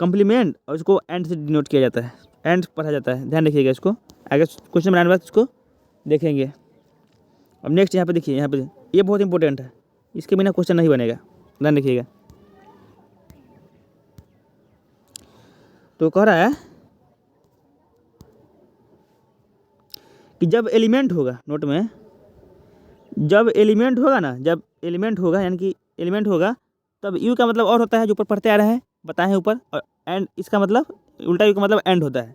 कॉम्प्लीमेंट, और इसको एंड से डिनोट किया जाता है, एंड पढ़ा जाता है। ध्यान रखिएगा, इसको आगे क्वेश्चन बनाने बाद इसको देखेंगे। अब नेक्स्ट यहाँ पे देखिए, यहाँ पे ये बहुत इंपॉर्टेंट है, इसके बिना क्वेश्चन नहीं बनेगा, ध्यान रखिएगा। तो कह रहा है कि जब एलिमेंट होगा, नोट में, जब एलिमेंट होगा ना, जब एलिमेंट होगा यानी कि एलिमेंट होगा, तब यू का मतलब और होता है, जो ऊपर पढ़ते आ रहे हैं बताए हैं ऊपर, और एंड इसका मतलब उल्टा यू का मतलब एंड होता है।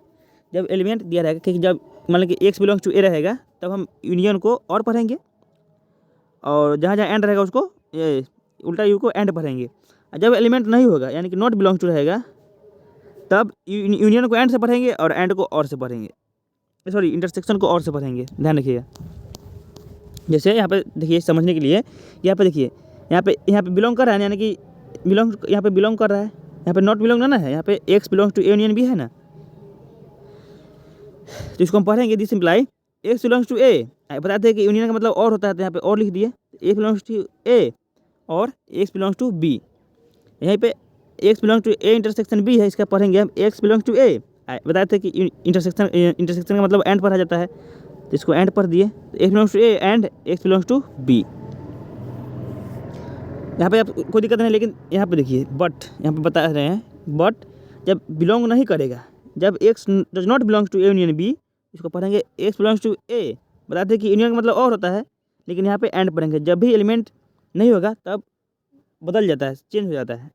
जब एलिमेंट दिया रहेगा कि जब मान कि एक्स बिलोंग्स टू ए रहेगा, तब हम यूनियन को और पढ़ेंगे, और जहाँ जहाँ एंड रहेगा उसको ये उल्टा यू को एंड पढ़ेंगे। जब एलिमेंट नहीं होगा यानी कि नॉट बिलोंग्स टू रहेगा, तब यूनियन को एंड से पढ़ेंगे और एंड को और से पढ़ेंगे, सॉरी इंटरसेक्शन को और से पढ़ेंगे। ध्यान रखिएगा। जैसे यहाँ पे देखिए समझने के लिए, यहाँ पे देखिए, यहाँ पे बिलोंग कर रहा है, यानी कि यहाँ पे बिलोंग कर रहा है, यहाँ पे नॉट बिलोंग ना है, यहाँ पे x belongs to A union भी है ना, तो इसको हम पढ़ेंगे this imply x belongs to A. बताते हैं कि यूनियन का मतलब और होता है, तो यहाँ पे और लिख दिए, ए बिलोंग्स टू ए और एक्स बिलोंग्स टू बी। यहीं पे x belong to A intersection B है, इसका पढ़ेंगे हम एक्स बिलोंग टू ए। बताए थे कि इंटरसेक्शन का मतलब एंड पढ़ा जाता है, तो इसको एंड पढ़ दिए। X belongs to A and x belongs to B. यहाँ पे आप कोई दिक्कत नहीं, लेकिन यहाँ पे देखिए बट, यहाँ पे बता रहे हैं बट जब बिलोंग नहीं करेगा, जब x does not belongs to A union B, इसको पढ़ेंगे एक्स बिलोंग्स टू ए। बताते हैं कि यूनियन का मतलब और होता है, लेकिन यहाँ पे एंड पढ़ेंगे। जब भी एलिमेंट नहीं होगा तब बदल जाता है, चेंज हो जाता है,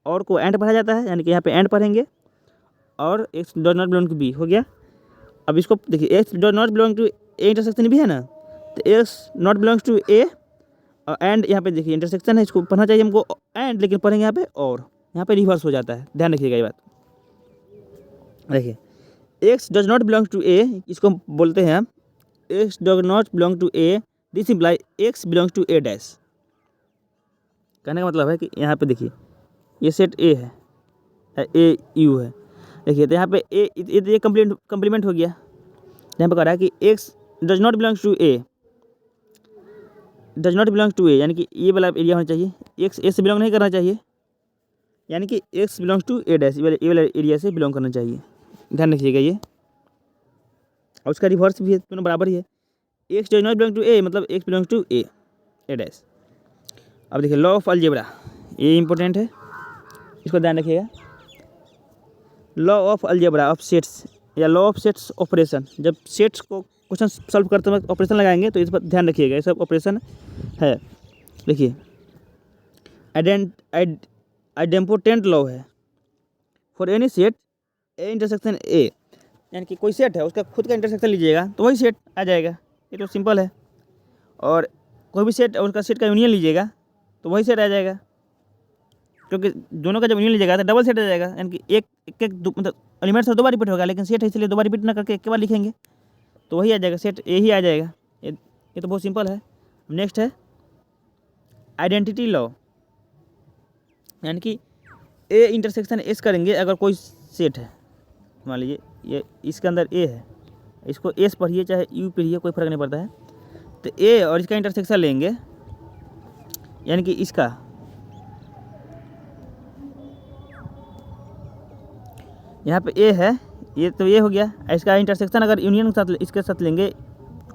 और को एंड पढ़ा जाता है, यानी कि यहाँ पे एंड पढ़ेंगे और x does not belong to B हो गया। अब इसको देखिए x does not belong to A intersection भी है ना, तो x not belongs to A और एंड, यहाँ पे देखिए इंटरसेक्शन है, इसको पढ़ना चाहिए हमको एंड, लेकिन पढ़ेंगे यहाँ पे और, यहाँ पे रिवर्स हो जाता है, ध्यान रखिएगा ये बात। देखिए x does not belong to A, इसको बोलते हैं हम X does not belong to A, this imply x belongs to A dash. कहने का मतलब है कि यहाँ पे देखिए ये सेट ए है, ए यू है, देखिए तो यहाँ पे ये कम्प्लीमेंट हो गया। यहाँ पे कह रहा है कि x does not belongs to A, does not belongs to A, यानी कि ये वाला एरिया होना चाहिए, एक्स ए से बिलोंग नहीं करना चाहिए, यानी कि x belongs to A dash, ये वाला एरिया से बिलोंग करना चाहिए, ध्यान रखिएगा ये। और उसका रिवर्स भी है, दोनों बराबर ही है। X does not belong to A मतलब x belongs to A dash. अब देखिए लॉ ऑफ अलजेब्रा, ये इंपॉर्टेंट है, इसको ध्यान रखिएगा। Law of algebra of sets या लॉ ऑफ सेट्स ऑपरेशन, जब सेट्स को क्वेश्चन सॉल्व करते वक्त ऑपरेशन लगाएंगे तो इस पर ध्यान रखिएगा, ये सब ऑपरेशन है। देखिए आइडेम्पोटेंट लॉ है for any set A intersection A, यानी कि कोई सेट है उसका खुद का इंटरसेक्शन लीजिएगा तो वही सेट आ जाएगा, ये तो सिंपल है। और कोई भी सेट उसका सेट का यूनियन लीजिएगा तो वही सेट आ जाएगा, क्योंकि दोनों का जब यूनियन लीजिएगा तो डबल सेट आ जाएगा, यानी कि एक मतलब एलिमेंट्स दो बार रिपीट होगा, लेकिन सेट है इसलिए दो बार रिपीट ना करके एक बार लिखेंगे तो वही आ जाएगा, सेट ए ही आ जाएगा। ये तो बहुत सिंपल है। नेक्स्ट है आइडेंटिटी लॉ, यानी कि ए इंटरसेक्शन एस करेंगे अगर कोई सेट है, मान लीजिए ये इसके अंदर ए है, इसको एस पढ़िए चाहे यू पढ़िए कोई फ़र्क नहीं पड़ता है, तो ए और इसका इंटरसेक्शन लेंगे, यानी कि इसका यहाँ पे ए है, ये तो ये हो गया, इसका इंटरसेक्शन अगर यूनियन के साथ इसके साथ लेंगे,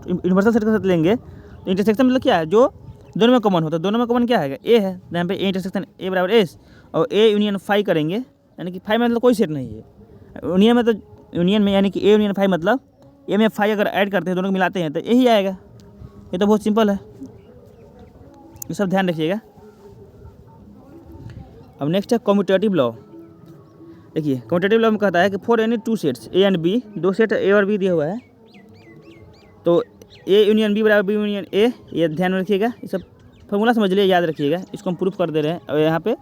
यूनिवर्सल सेट के साथ लेंगे तो इंटरसेक्शन मतलब क्या है, जो दोनों में कॉमन होता है, दोनों में कॉमन क्या है, ए है, यहाँ पे ए इंटरसेक्शन ए बराबर एस, और ए यूनियन फाई करेंगे, यानी कि फाई मतलब कोई सेट नहीं है यूनियन में, तो यूनियन में यानी कि ए यूनियन फाई मतलब ए में फाई अगर ऐड करते हैं दोनों को मिलाते हैं तो यही आएगा। ये तो बहुत सिंपल है, ये सब ध्यान रखिएगा। अब नेक्स्ट है कम्यूटेटिव लॉ। देखिए कम्यूटेटिव लॉ में कहता है कि for any two sets A and B, दो सेट ए और बी दिया हुआ है, तो ए यूनियन बी बराबर बी यूनियन ए, ये ध्यान में रखिएगा, ये सब फॉर्मूला समझ लिए, याद रखिएगा, इसको हम प्रूफ कर दे रहे हैं। और यहाँ पे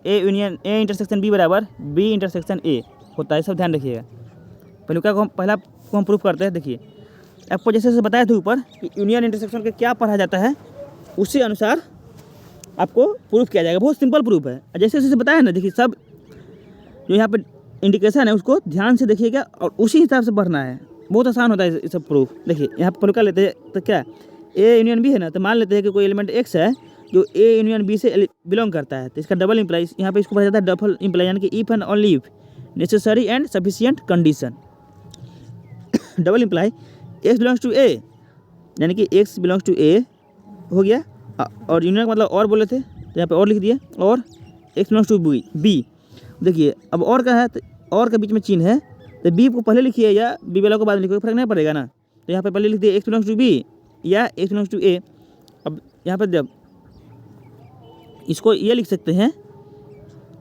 A union A intersection B बराबर बी इंटरसेक्शन ए होता है, सब ध्यान रखिएगा। पहला को हम प्रूफ करते हैं। देखिए आपको जैसे जैसे बताया था ऊपर कि यूनियन इंटरसेक्शन के क्या पढ़ा जाता है, उसी अनुसार आपको प्रूफ किया जाएगा, बहुत सिंपल प्रूफ है। जैसे जैसे बताया ना, देखिए सब जो यहाँ पे इंडिकेशन है उसको ध्यान से देखिएगा और उसी हिसाब से पढ़ना है, बहुत आसान होता है ये सब प्रूफ। देखिए यहाँ पर प्रूफ कर लेते हैं, तो क्या ए यूनियन बी है ना, तो मान लेते हैं कि कोई एलिमेंट एक्स है जो ए यूनियन बी से बिलोंग करता है, तो इसका डबल इम्प्लाई, यहाँ पे इसको पढ़ा जाता है डबल इम्प्लाई, यानी कि if and only if necessary and sufficient condition. Double imply x belongs to A, यानी कि एक्स बिलोंग्स टू ए हो गया, और यूनियन का मतलब और बोले थे तो यहाँ पे और लिख दिए, और एक्स बिलोंग्स टू बी। देखिए अब और का है, तो और के बीच में चिन्ह है, तो बी को पहले लिखिए या बी वाला को बाद में लिखिए, फर्क नहीं पड़ेगा ना। तो यहाँ पे पहले लिख दिए एक्स बिलोंग्स टू बी या एक्स बिलोंग्स टू ए। अब यहाँ पर जब इसको ये लिख सकते हैं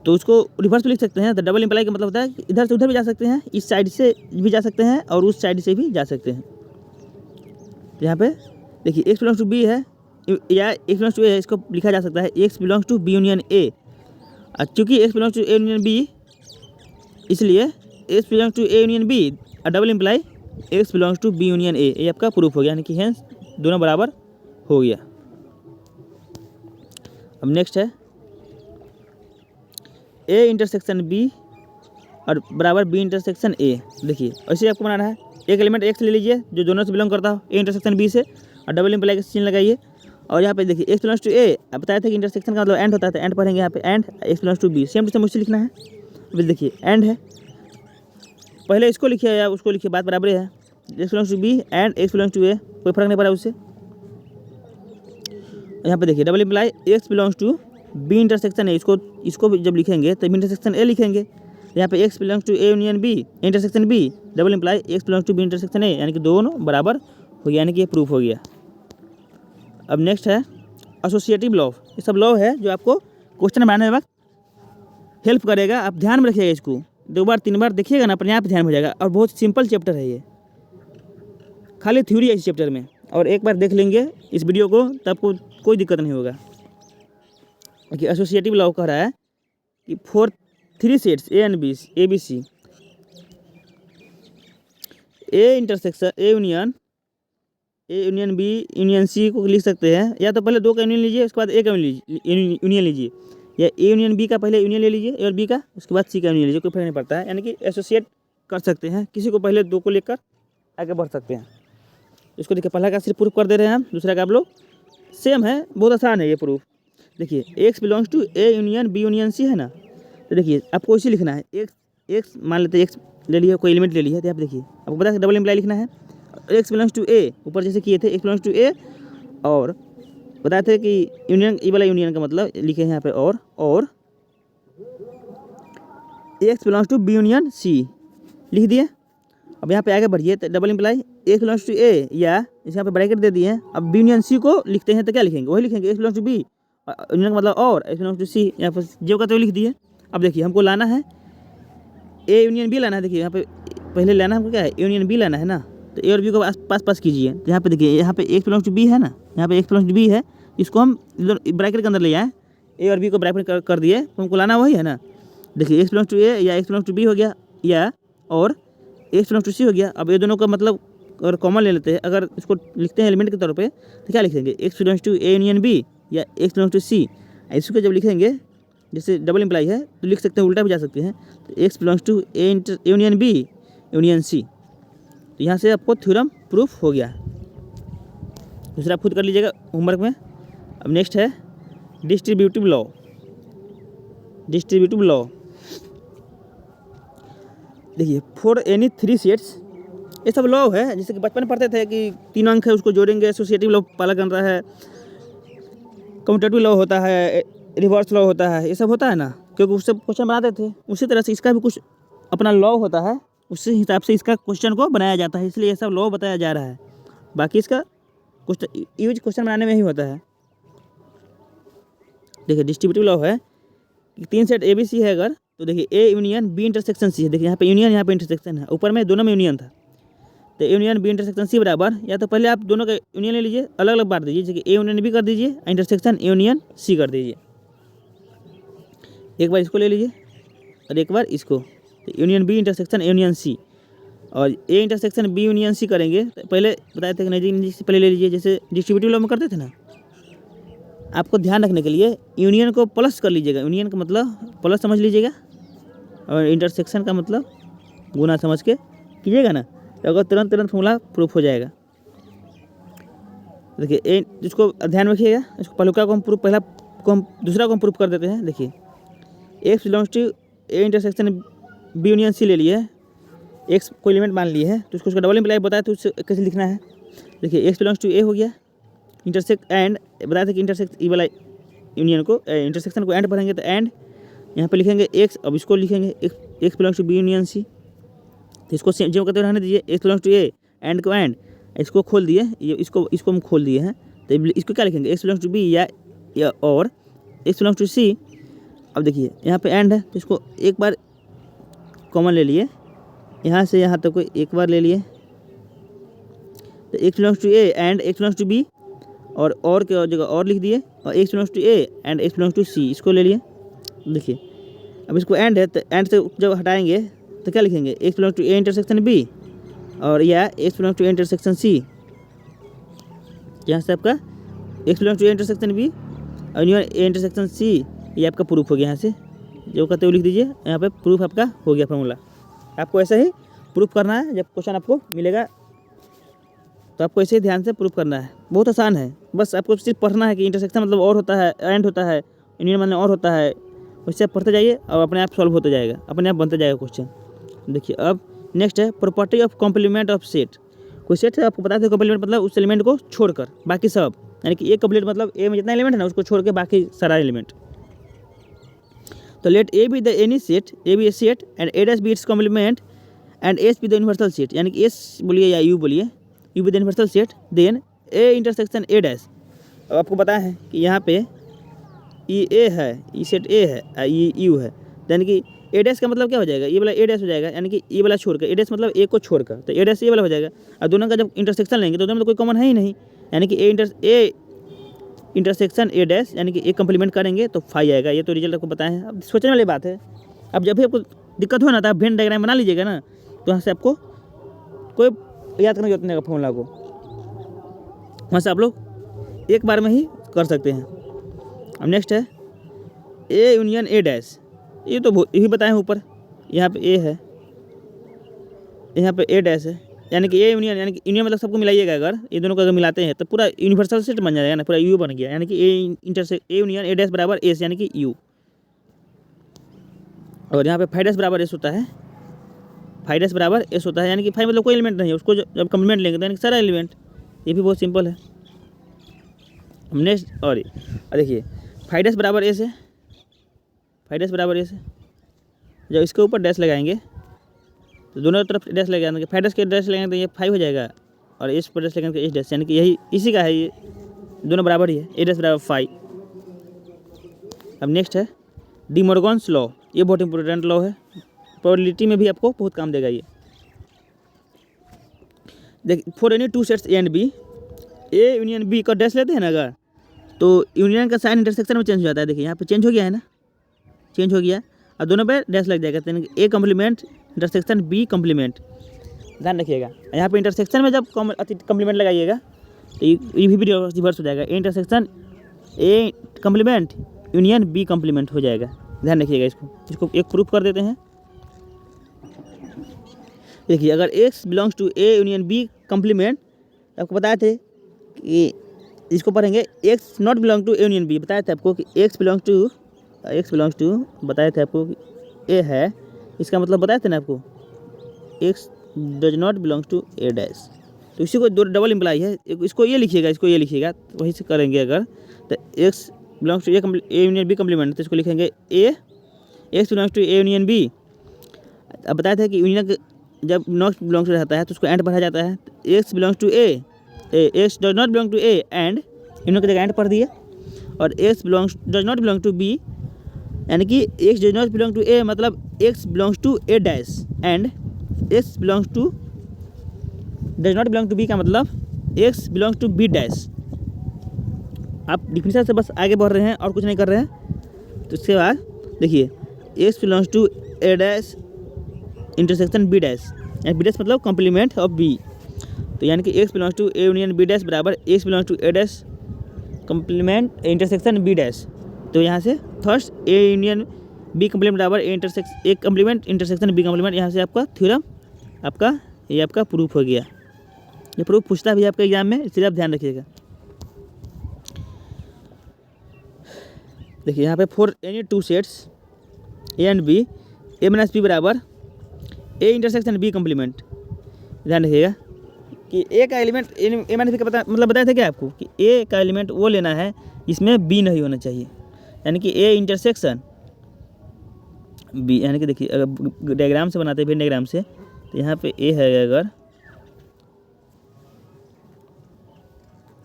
तो उसको रिवर्स में लिख सकते हैं, तो डबल इम्प्लाई का मतलब होता है कि इधर से उधर भी जा सकते हैं, इस साइड से भी जा सकते हैं और उस साइड से भी जा सकते हैं। तो यहाँ पे देखिए एक्स बिलोंग्स टू बी है या एक्स बिलोंग्स टू ए, इसको लिखा जा सकता है x belongs to B union A. चूँकि x belongs to A union B, इसलिए x belongs to A union B और double imply x belongs to B union A, ये आपका प्रूफ हो गया, यानी कि हेंस दोनों बराबर हो गया। अब नेक्स्ट है ए इंटरसेक्शन बी और बराबर बी इंटरसेक्शन ए। देखिए ऐसे आपको बनाना है, एक एलिमेंट एक्स ले लीजिए जो दोनों से बिलोंग करता हो ए इंटरसेक्शन बी से, और डबल इम्प्लाई का चिन्ह लगाइए, और यहाँ पे देखिए एक्स बिलोंग्स टू ए, अब बताया था कि इंटरसेक्शन का मतलब एंड होता है, तो एंड पढ़ेंगे यहाँ पे and x belongs to B, same to same मुझसे लिखना है। अभी देखिए एंड है, पहले इसको लिखिए या उसको लिखिए, बात बराबर है। X belongs to B and x belongs to A, कोई फर्क नहीं पड़ा उससे। यहाँ पे देखिए double imply x belongs to B intersection A, इसको जब लिखेंगे तो इंटरसेक्शन ए लिखेंगे। यहाँ पे x belongs to A union B intersection B, double imply x belongs to B intersection A, यानी कि दोनों बराबर हो गया, यानी कि ये प्रूफ हो गया। अब नेक्स्ट है एसोसिएटिव लॉ। ये सब लॉ है जो आपको क्वेश्चन बनाने में वक्त हेल्प करेगा। आप ध्यान में रखिएगा, इसको 2 बार 3 बार देखिएगा ना, अपने आप ध्यान में हो जाएगा। और बहुत सिंपल चैप्टर है ये, खाली थ्योरी है इस चैप्टर में, और एक बार देख लेंगे इस वीडियो को तब कोई दिक्कत नहीं होगा। कि एसोसिएटिव लॉ कह रहा है कि for 3 sets A and B, A B C, A intersection A union B union C को लिख सकते हैं, या तो पहले 2 का यूनियन लीजिए, उसके बाद ए का यूनियन लीजिए, या ए यूनियन बी का पहले यूनियन ले लीजिए ए और बी का, उसके बाद सी का यूनियन लीजिए, कोई फर्क नहीं पड़ता है। यानी कि एसोसिएट कर सकते हैं, किसी को पहले 2 को लेकर आगे बढ़ सकते हैं। इसको देखिए, पहला का सिर्फ प्रूफ कर दे रहे हैं हम, दूसरा का आप लोग सेम है, बहुत आसान है ये प्रूफ। देखिए x belongs to A union B union C है ना, तो देखिए आपको इसी लिखना है। एक्स मान लेते हैं, एक्स ले लिया, कोई एलिमेंट ले लिया, तो आप देखिए आपको पता है डबल इम्प्लाई लिखना है। एक्स बिलोंग्स टू ए, ऊपर जैसे किए थे एक्स बिलोंग्स टू ए, और बताए थे कि यूनियन, ये वाला यूनियन का मतलब लिखे हैं यहाँ पे, और x belongs to B union C लिख दिए। अब यहाँ पे आगे बढ़िए, तो double imply x belongs to A, या इसे यहाँ पे ब्रैकेट दे दिए हैं। अब बी यूनियन सी को लिखते हैं तो क्या लिखेंगे, वही लिखेंगे X belongs to B, union का मतलब और, एक्स बिलोंग्स टू सी, यहाँ पर जो का तो लिख दिए। अब देखिए हमको लाना है ए यूनियन बी लाना है। देखिए यहाँ पे पहले लाना हमको क्या है, यूनियन बी लाना है ना, तो ए और बी को पास कीजिए। तो यहाँ पे देखिए, यहाँ पे एक्स बिलोंग्स टू बी है ना, यहाँ पे एक्स बिलोंग्स टू बी है, इसको हम इधर ब्रैकेट के अंदर ले आए, ए और बी को ब्रैकेट कर दिए, तो हमको लाना वही है ना। देखिए एक्स बिलोंग्स टू ए या एक्स बिलोंग्स टू बी हो गया, या और एक्स बिलोंग्स टू सी हो गया। अब ये दोनों का मतलब अगर कॉमन ले लेते हैं, अगर इसको लिखते हैं एलिमेंट के तौर पे, तो क्या लिखेंगे, X belongs to A union B या एक्स बिलोंग्स टू सी। इसको जब लिखेंगे, जैसे डबल इम्प्लाई है तो लिख सकते हैं, उल्टा भी जा सकते हैं, तो x belongs to A union B union C. तो यहाँ से आपको थ्योरम प्रूफ हो गया। दूसरा आप खुद कर लीजिएगा होमवर्क में। अब नेक्स्ट है डिस्ट्रीब्यूटिव लॉ। डिस्ट्रीब्यूटिव लॉ देखिए, फॉर एनी 3 सेट्स, ये सब लॉ है, जैसे कि बचपन में पढ़ते थे कि 3 अंक है उसको जोड़ेंगे, एसोसिएटिव लॉ पालन करता है, कम्यूटेटिव लॉ होता है, रिवर्स लॉ होता है, ये सब होता है ना, क्योंकि उससे क्वेश्चन बनाते थे। उसी तरह से इसका भी कुछ अपना लॉ होता है, उसी हिसाब से इसका क्वेश्चन को बनाया जाता है, इसलिए ये सब लॉ बताया जा रहा है। बाकी इसका कुछ यूज क्वेश्चन बनाने में ही होता है। देखिए डिस्ट्रीब्यूटिव लॉ है कि 3 सेट ए बी सी है अगर, तो देखिए A union B intersection C है। देखिए यहाँ पे यूनियन, यहाँ पे इंटरसेक्शन है, ऊपर में दोनों में यूनियन था, तो यूनियन बी इंटरसेक्शन सी बराबर, या तो पहले आप दोनों का यूनियन ले लीजिए, अलग अलग बांट दीजिए, जैसे कि ए यूनियन बी कर दीजिए, इंटरसेक्शन यूनियन सी कर दीजिए। एक बार इसको ले लीजिए और एक बार इसको, तो union B intersection union C, और A intersection B union C करेंगे। तो पहले बताए थे कि नजदीक से पहले ले लीजिए, जैसे डिस्ट्रीब्यूटिव लॉ में करते थे ना। आपको ध्यान रखने के लिए यूनियन को प्लस कर लीजिएगा, यूनियन का मतलब प्लस समझ लीजिएगा, और इंटरसेक्शन का मतलब गुना समझ के कीजिएगा ना, तो अगर तुरंत फॉर्मूला प्रूफ हो जाएगा। देखिए इसको ध्यान रखिएगा, इसको पहले का को हम प्रूफ, पहला को हम दूसरा को हम प्रूफ कर देते हैं। देखिए x belongs to A intersection B union C ले लिए, एक्स को एलिमेंट मान लिए है, तो उसको डबल इम्प्लाई बताया, तो उससे कैसे लिखना है। देखिए एक्स बिलोंग्स टू ए हो गया, इंटरसेक्ट एंड बताया था कि इंटरसेक्ट ई वाला यूनियन को इंटरसेक्शन को एंड पढ़ेंगे, तो एंड यहाँ पे लिखेंगे एक्स। अब इसको लिखेंगे X belongs to B union C, तो इसको जो कहते रहने दीजिए, X belongs to A and को एंड, इसको खोल दिए, ये इसको हम खोल दिए हैं, तो इसको क्या लिखेंगे, एक्स बिलोंग्स टू बी या और एक्स बिलोंग्स टू सी। अब देखिए यहाँ पे एंड है, तो इसको एक बार कॉमन ले लिए, यहाँ से यहाँ तक एक बार ले लिए, तो x belongs to A and x belongs to B, और के जगह और लिख दिए, और x belongs to A and x belongs to C, इसको ले लिए। देखिए अब इसको एंड है, तो एंड से जब हटाएंगे तो क्या लिखेंगे, X belongs to A intersection B, और या x belongs to A intersection C. यहाँ से आपका X belongs to A intersection B और ए इंटरसेक्शन सी, ये आपका प्रूफ हो गया। यहाँ से जो कहते हो लिख दीजिए, यहाँ पे प्रूफ आपका हो गया फॉर्मूला। आपको ऐसा ही प्रूफ करना है, जब क्वेश्चन आपको मिलेगा तो आपको ऐसे ही ध्यान से प्रूफ करना है, बहुत आसान है। बस आपको सिर्फ पढ़ना है कि इंटरसेक्शन मतलब और होता है, एंड होता है, यूनियन मतलब और होता है। उससे आप पढ़ते जाइए और अपने आप सॉल्व होता जाएगा, अपने आप बनता जाएगा क्वेश्चन। देखिए अब नेक्स्ट है property of complement of set. कोई सेट है, आपको बताते हैं कॉम्प्लीमेंट मतलब उस एलिमेंट को छोड़कर बाकी सब, यानी कि ए कंप्लीट मतलब ए में जितना एलिमेंट है ना उसको छोड़ के बाकी सारा एलिमेंट। तो let A be the any set, A be a set and A dash be its complement and S be the universal set, यानी कि एस बोलिए या यू बोलिए, U be the universal set, then A intersection A dash. अब आपको पता है कि यहाँ पे ई ए है, ई सेट ए है, ई यू है, यानी कि ए डैश का मतलब क्या हो जाएगा, ये वाला ए डैश हो जाएगा, यानी कि ये वाला छोड़कर, ए डैश मतलब ए को छोड़कर, तो ए डैश ये वाला हो जाएगा। और दोनों का जब इंटरसेक्शन लेंगे तो दोनों में तो कोई कॉमन है ही नहीं, यानी कि ए इंटरसेक्शन ए डैश, यानी कि ए कंप्लीमेंट करेंगे तो फाई आएगा। ये तो रिजल्ट आपको बताए हैं। अब सोचने वाली बात है, अब जब भी आपको दिक्कत हो ना तो आप वेन डायग्राम बना लीजिएगा ना, तो वहाँ से आपको कोई याद करने की जरूरत नहीं है फॉर्मूला को, वहाँ से आप लोग एक बार में ही कर सकते हैं। अब नेक्स्ट है ए यूनियन ए डैश, ये तो यही बताएं ऊपर, यहाँ पे ए है, यहाँ पे ए डैश है, यानी कि ए यूनियन, यानी कि यूनियन मतलब सबको मिलाइएगा, अगर ये दोनों को अगर मिलाते हैं तो पूरा यूनिवर्सल सेट बन जाएगा ना, पूरा यू बन गया, यानी कि ए यूनियन ए डैश बराबर एस, यानी कि यू। और यहाँ पे फाई डैश बराबर एस होता है, फाई डैश बराबर एस होता है, यानी कि फाई मतलब कोई एलिमेंट नहीं है, उसको जब कम्प्लीमेंट लेंगे तो यानी कि सारा एलिमेंट। ये भी बहुत सिंपल है। हम नेक्स्ट और देखिए फाई डैश बराबर एस है, फाई डैश बराबर एस है, जब इसके ऊपर डैश लगाएंगे तो दोनों तरफ डैश लगाएंगे, फाई डैश के डैश लगाएंगे तो ये फाइव हो जाएगा, और एस पर डैश लगाएंगे तो एस डैश, यानी कि यही इसी का है, ये दोनों बराबर ही है, ए डैश बराबर फाइव। अब नेक्स्ट है डी मॉर्गन्स लॉ, ये बहुत इंपॉर्टेंट लॉ है, प्रोबेबिलिटी में भी आपको बहुत काम देगा ये। देखिए for any two sets A and B, A union B का डैश लेते हैं ना अगर, तो यूनियन का साइन इंटरसेक्शन में चेंज हो जाता है। देखिए यहाँ पे चेंज हो गया है ना, चेंज हो गया, और दोनों पे डैश लग जाएगा, यानी कि A complement intersection B complement, ध्यान रखिएगा। यहाँ पे इंटरसेक्शन में जब कम्प्लीमेंट लगाइएगा तो ये भी रिवर्स हो जाएगा, A intersection A complement union B complement हो जाएगा, ध्यान रखिएगा। इसको एक प्रूफ कर देते हैं। देखिए अगर X belongs to A union B complement, आपको बताए थे कि इसको पढ़ेंगे X not belong to A union B, बताए थे आपको कि एक्स बिलोंग्स टू बताए थे आपको कि ए है, इसका मतलब बताए थे ना आपको, X does not belongs to A dash, तो इसी को दो डबल इम्प्लाई है, इसको ये लिखिएगा, इसको ये लिखिएगा, वहीं से करेंगे। अगर तो x belongs to A union B complement, तो इसको लिखेंगे A x belongs to A union B. अब बताए थे कि यूनियन जब नॉट बिलोंग्स टू रहता है तो उसको एंड पढ़ा जाता है, x belongs to A, x does not belong to A and, union की जगह एंड पढ़ दिए, और x does not belong to B, यानी कि x does not belong to A मतलब x belongs to A dash, and x belongs to does not belong to B का मतलब x belongs to B dash. आप definition से बस आगे बढ़ रहे हैं और कुछ नहीं कर रहे हैं। तो इसके बाद देखिए x belongs to A dash intersection B dash, यानी बी डैश मतलब कॉम्प्लीमेंट ऑफ बी, तो यानी कि x belongs to A union B dash बराबर x belongs to A dash complement intersection B dash. तो यहाँ से first A union B complement बराबर A complement intersection B complement, यहाँ से आपका थ्योरम ये आपका प्रूफ हो गया। ये प्रूफ पूछता भी आपके एग्जाम में, इसलिए आप ध्यान रखिएगा। देखिए यहाँ पे for any two sets A and B, A minus B बराबर ए इंटरसेक्शन बी कम्प्लीमेंट, ध्यान रखिएगा कि ए का एलिमेंट ए माइनस बी का मतलब बताया था क्या आपको कि ए का एलिमेंट वो लेना है जिसमें बी नहीं होना चाहिए, यानी कि ए इंटरसेक्शन बी, यानी कि देखिए अगर डायग्राम से बनाते हैं वेन डायग्राम से, तो यहाँ पे ए है, अगर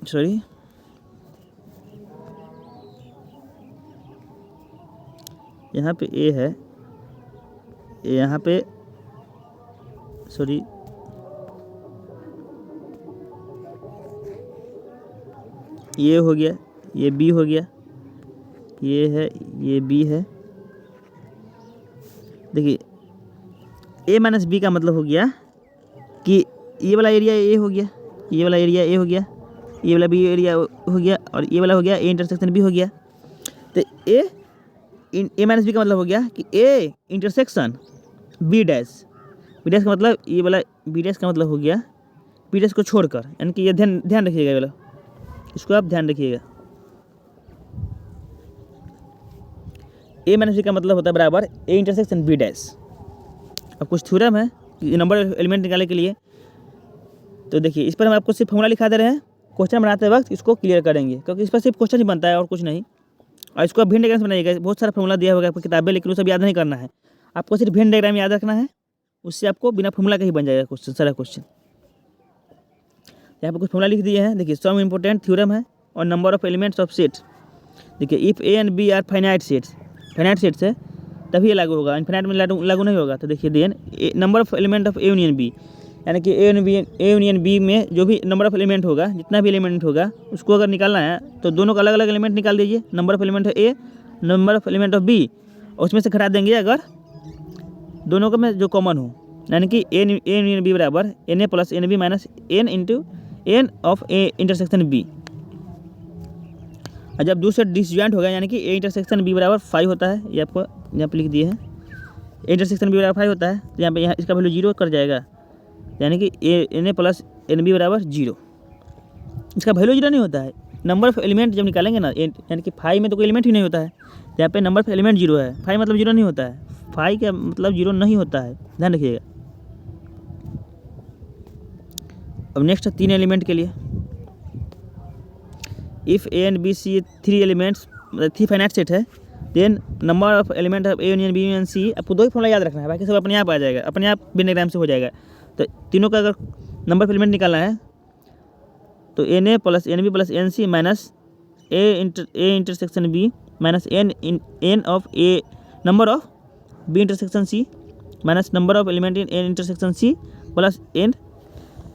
सॉरी यहाँ पे ए है, यहाँ पे सॉरी ये हो गया, ये बी हो गया, ये है, ये बी है। देखिए ए माइनस बी का मतलब हो गया कि ये वाला एरिया ए हो गया, ये वाला एरिया ए हो गया, ये वाला बी एरिया हो गया, और ये वाला हो गया ए इंटरसेक्शन बी हो गया। तो ए माइनस बी का मतलब हो गया कि A intersection B dash, B dash का मतलब ये वाला बी डैश का मतलब हो गया पीरियड्स को छोड़कर, यानी कि ये ध्यान ध्यान रखिएगा वाला, इसको आप ध्यान रखिएगा। ए माइनस बी का मतलब होता है बराबर ए इंटरसेक्शन बी डैश। अब कुछ थ्योरम है कि नंबर ऑफ एलिमेंट निकालने के लिए, तो देखिए इस पर हम आपको सिर्फ फॉर्मूला लिखा दे रहे हैं, क्वेश्चन बनाते वक्त इसको क्लियर करेंगे, क्योंकि इस पर सिर्फ क्वेश्चन ही बनता है और कुछ नहीं। और इसको आप वेन डायग्राम बनाइएगा, बहुत सारा फॉर्मूला दिया होगा आपको किताबें, लेकिन वो सब याद नहीं करना है, आपको सिर्फ वेन डायग्राम याद रखना है, उससे आपको बिना फॉर्मूला का ही बन जाएगा क्वेश्चन, सारा क्वेश्चन। यहाँ पर कुछ फॉर्मूला लिख दिए हैं, देखिए सम इंपॉर्टेंट थ्योरम है और number of elements of set. देखिए if A and B are finite sets है तभी ये लागू होगा, इनफाइनाइट में लागू नहीं होगा। तो देखिए then number of element of A union B, यानी कि ए यूनियन बी में जो भी नंबर ऑफ एलिमेंट होगा, जितना भी एलिमेंट होगा उसको अगर निकालना है तो दोनों का अलग अलग एलिमेंट निकाल दीजिए, number of element of A, number of element of B, और उसमें से घटा देंगे अगर दोनों का में जो कॉमन हो, यानी कि ए यूनियन बी बराबर n A plus n B minus n into n of A intersection B. और जब दूसरे डिसजॉइंट होगा, यानी कि ए इंटरसेक्शन बी बराबर 5 होता है, ये आपको यहाँ पे लिख दिए हैं, ए इंटरसेक्शन बी बराबर 5 होता है, तो यहाँ इसका वैल्यू 0 कर जाएगा, यानी कि n A plus n B बराबर 0। इसका वैल्यू 0 नहीं होता है, नंबर ऑफ एलिमेंट जब निकालेंगे ना, यानी कि 5 में तो कोई एलिमेंट ही नहीं होता है, यहाँ पे नंबर ऑफ एलिमेंट 0 है, 5 मतलब 0 नहीं होता है, 5 का मतलब 0 नहीं होता है, ध्यान रखिएगा। अब नेक्स्ट 3 एलिमेंट के लिए, if A and B C 3 elements, मतलब 3 फाइनाइट सेट है, then number of element of A union B union C, आपको 2 ही फॉर्मूला याद रखना है, बाकी सब अपने आप आ जाएगा, अपने आप वेन डायग्राम से हो जाएगा। तो तीनों का अगर नंबर ऑफ एलिमेंट निकालना है तो n A plus n B plus n C minus A intersection B minus n of A number of B intersection C minus number of element in A intersection C plus n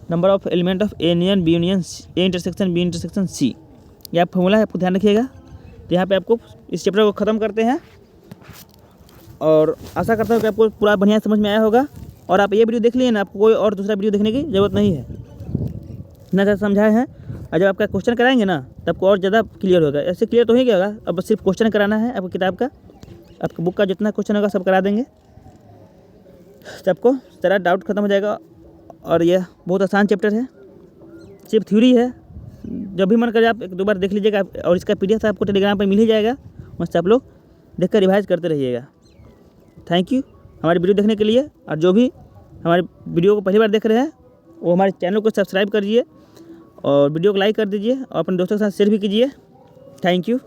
number of element of A union B union A intersection B intersection C. ये आप formula है, आपको ध्यान रखिएगा। तो यहाँ पे आपको इस चैप्टर को ख़त्म करते हैं, और आशा करता हूँ कि आपको पूरा बढ़िया समझ में आया होगा, और आप ये वीडियो देख लिए ना, आपको कोई और दूसरा वीडियो देखने की ज़रूरत नहीं है, इतना ज़्यादा समझाए हैं। और जब आपका क्वेश्चन कराएंगे ना तब आपको और ज़्यादा क्लियर होगा, ऐसे क्लियर तो ही क्या होगा, अब सिर्फ क्वेश्चन कराना है आपको, किताब का आपका बुक का जितना क्वेश्चन होगा सब करा देंगे, तो आपको सारा डाउट खत्म हो जाएगा। और यह बहुत आसान चैप्टर है, सिर्फ थ्योरी है, जब भी मन करे आप 1-2 बार देख लीजिएगा, और इसका PDF आपको टेलीग्राम पर मिल ही जाएगा, उससे आप लोग देख कर रिवाइज करते रहिएगा। थैंक यू हमारी वीडियो देखने के लिए, और जो भी हमारे वीडियो को पहली बार देख रहे हैं वो हमारे चैनल को सब्सक्राइब करिए और वीडियो को लाइक कर दीजिए और अपने दोस्तों के साथ शेयर भी कीजिए। Thank you.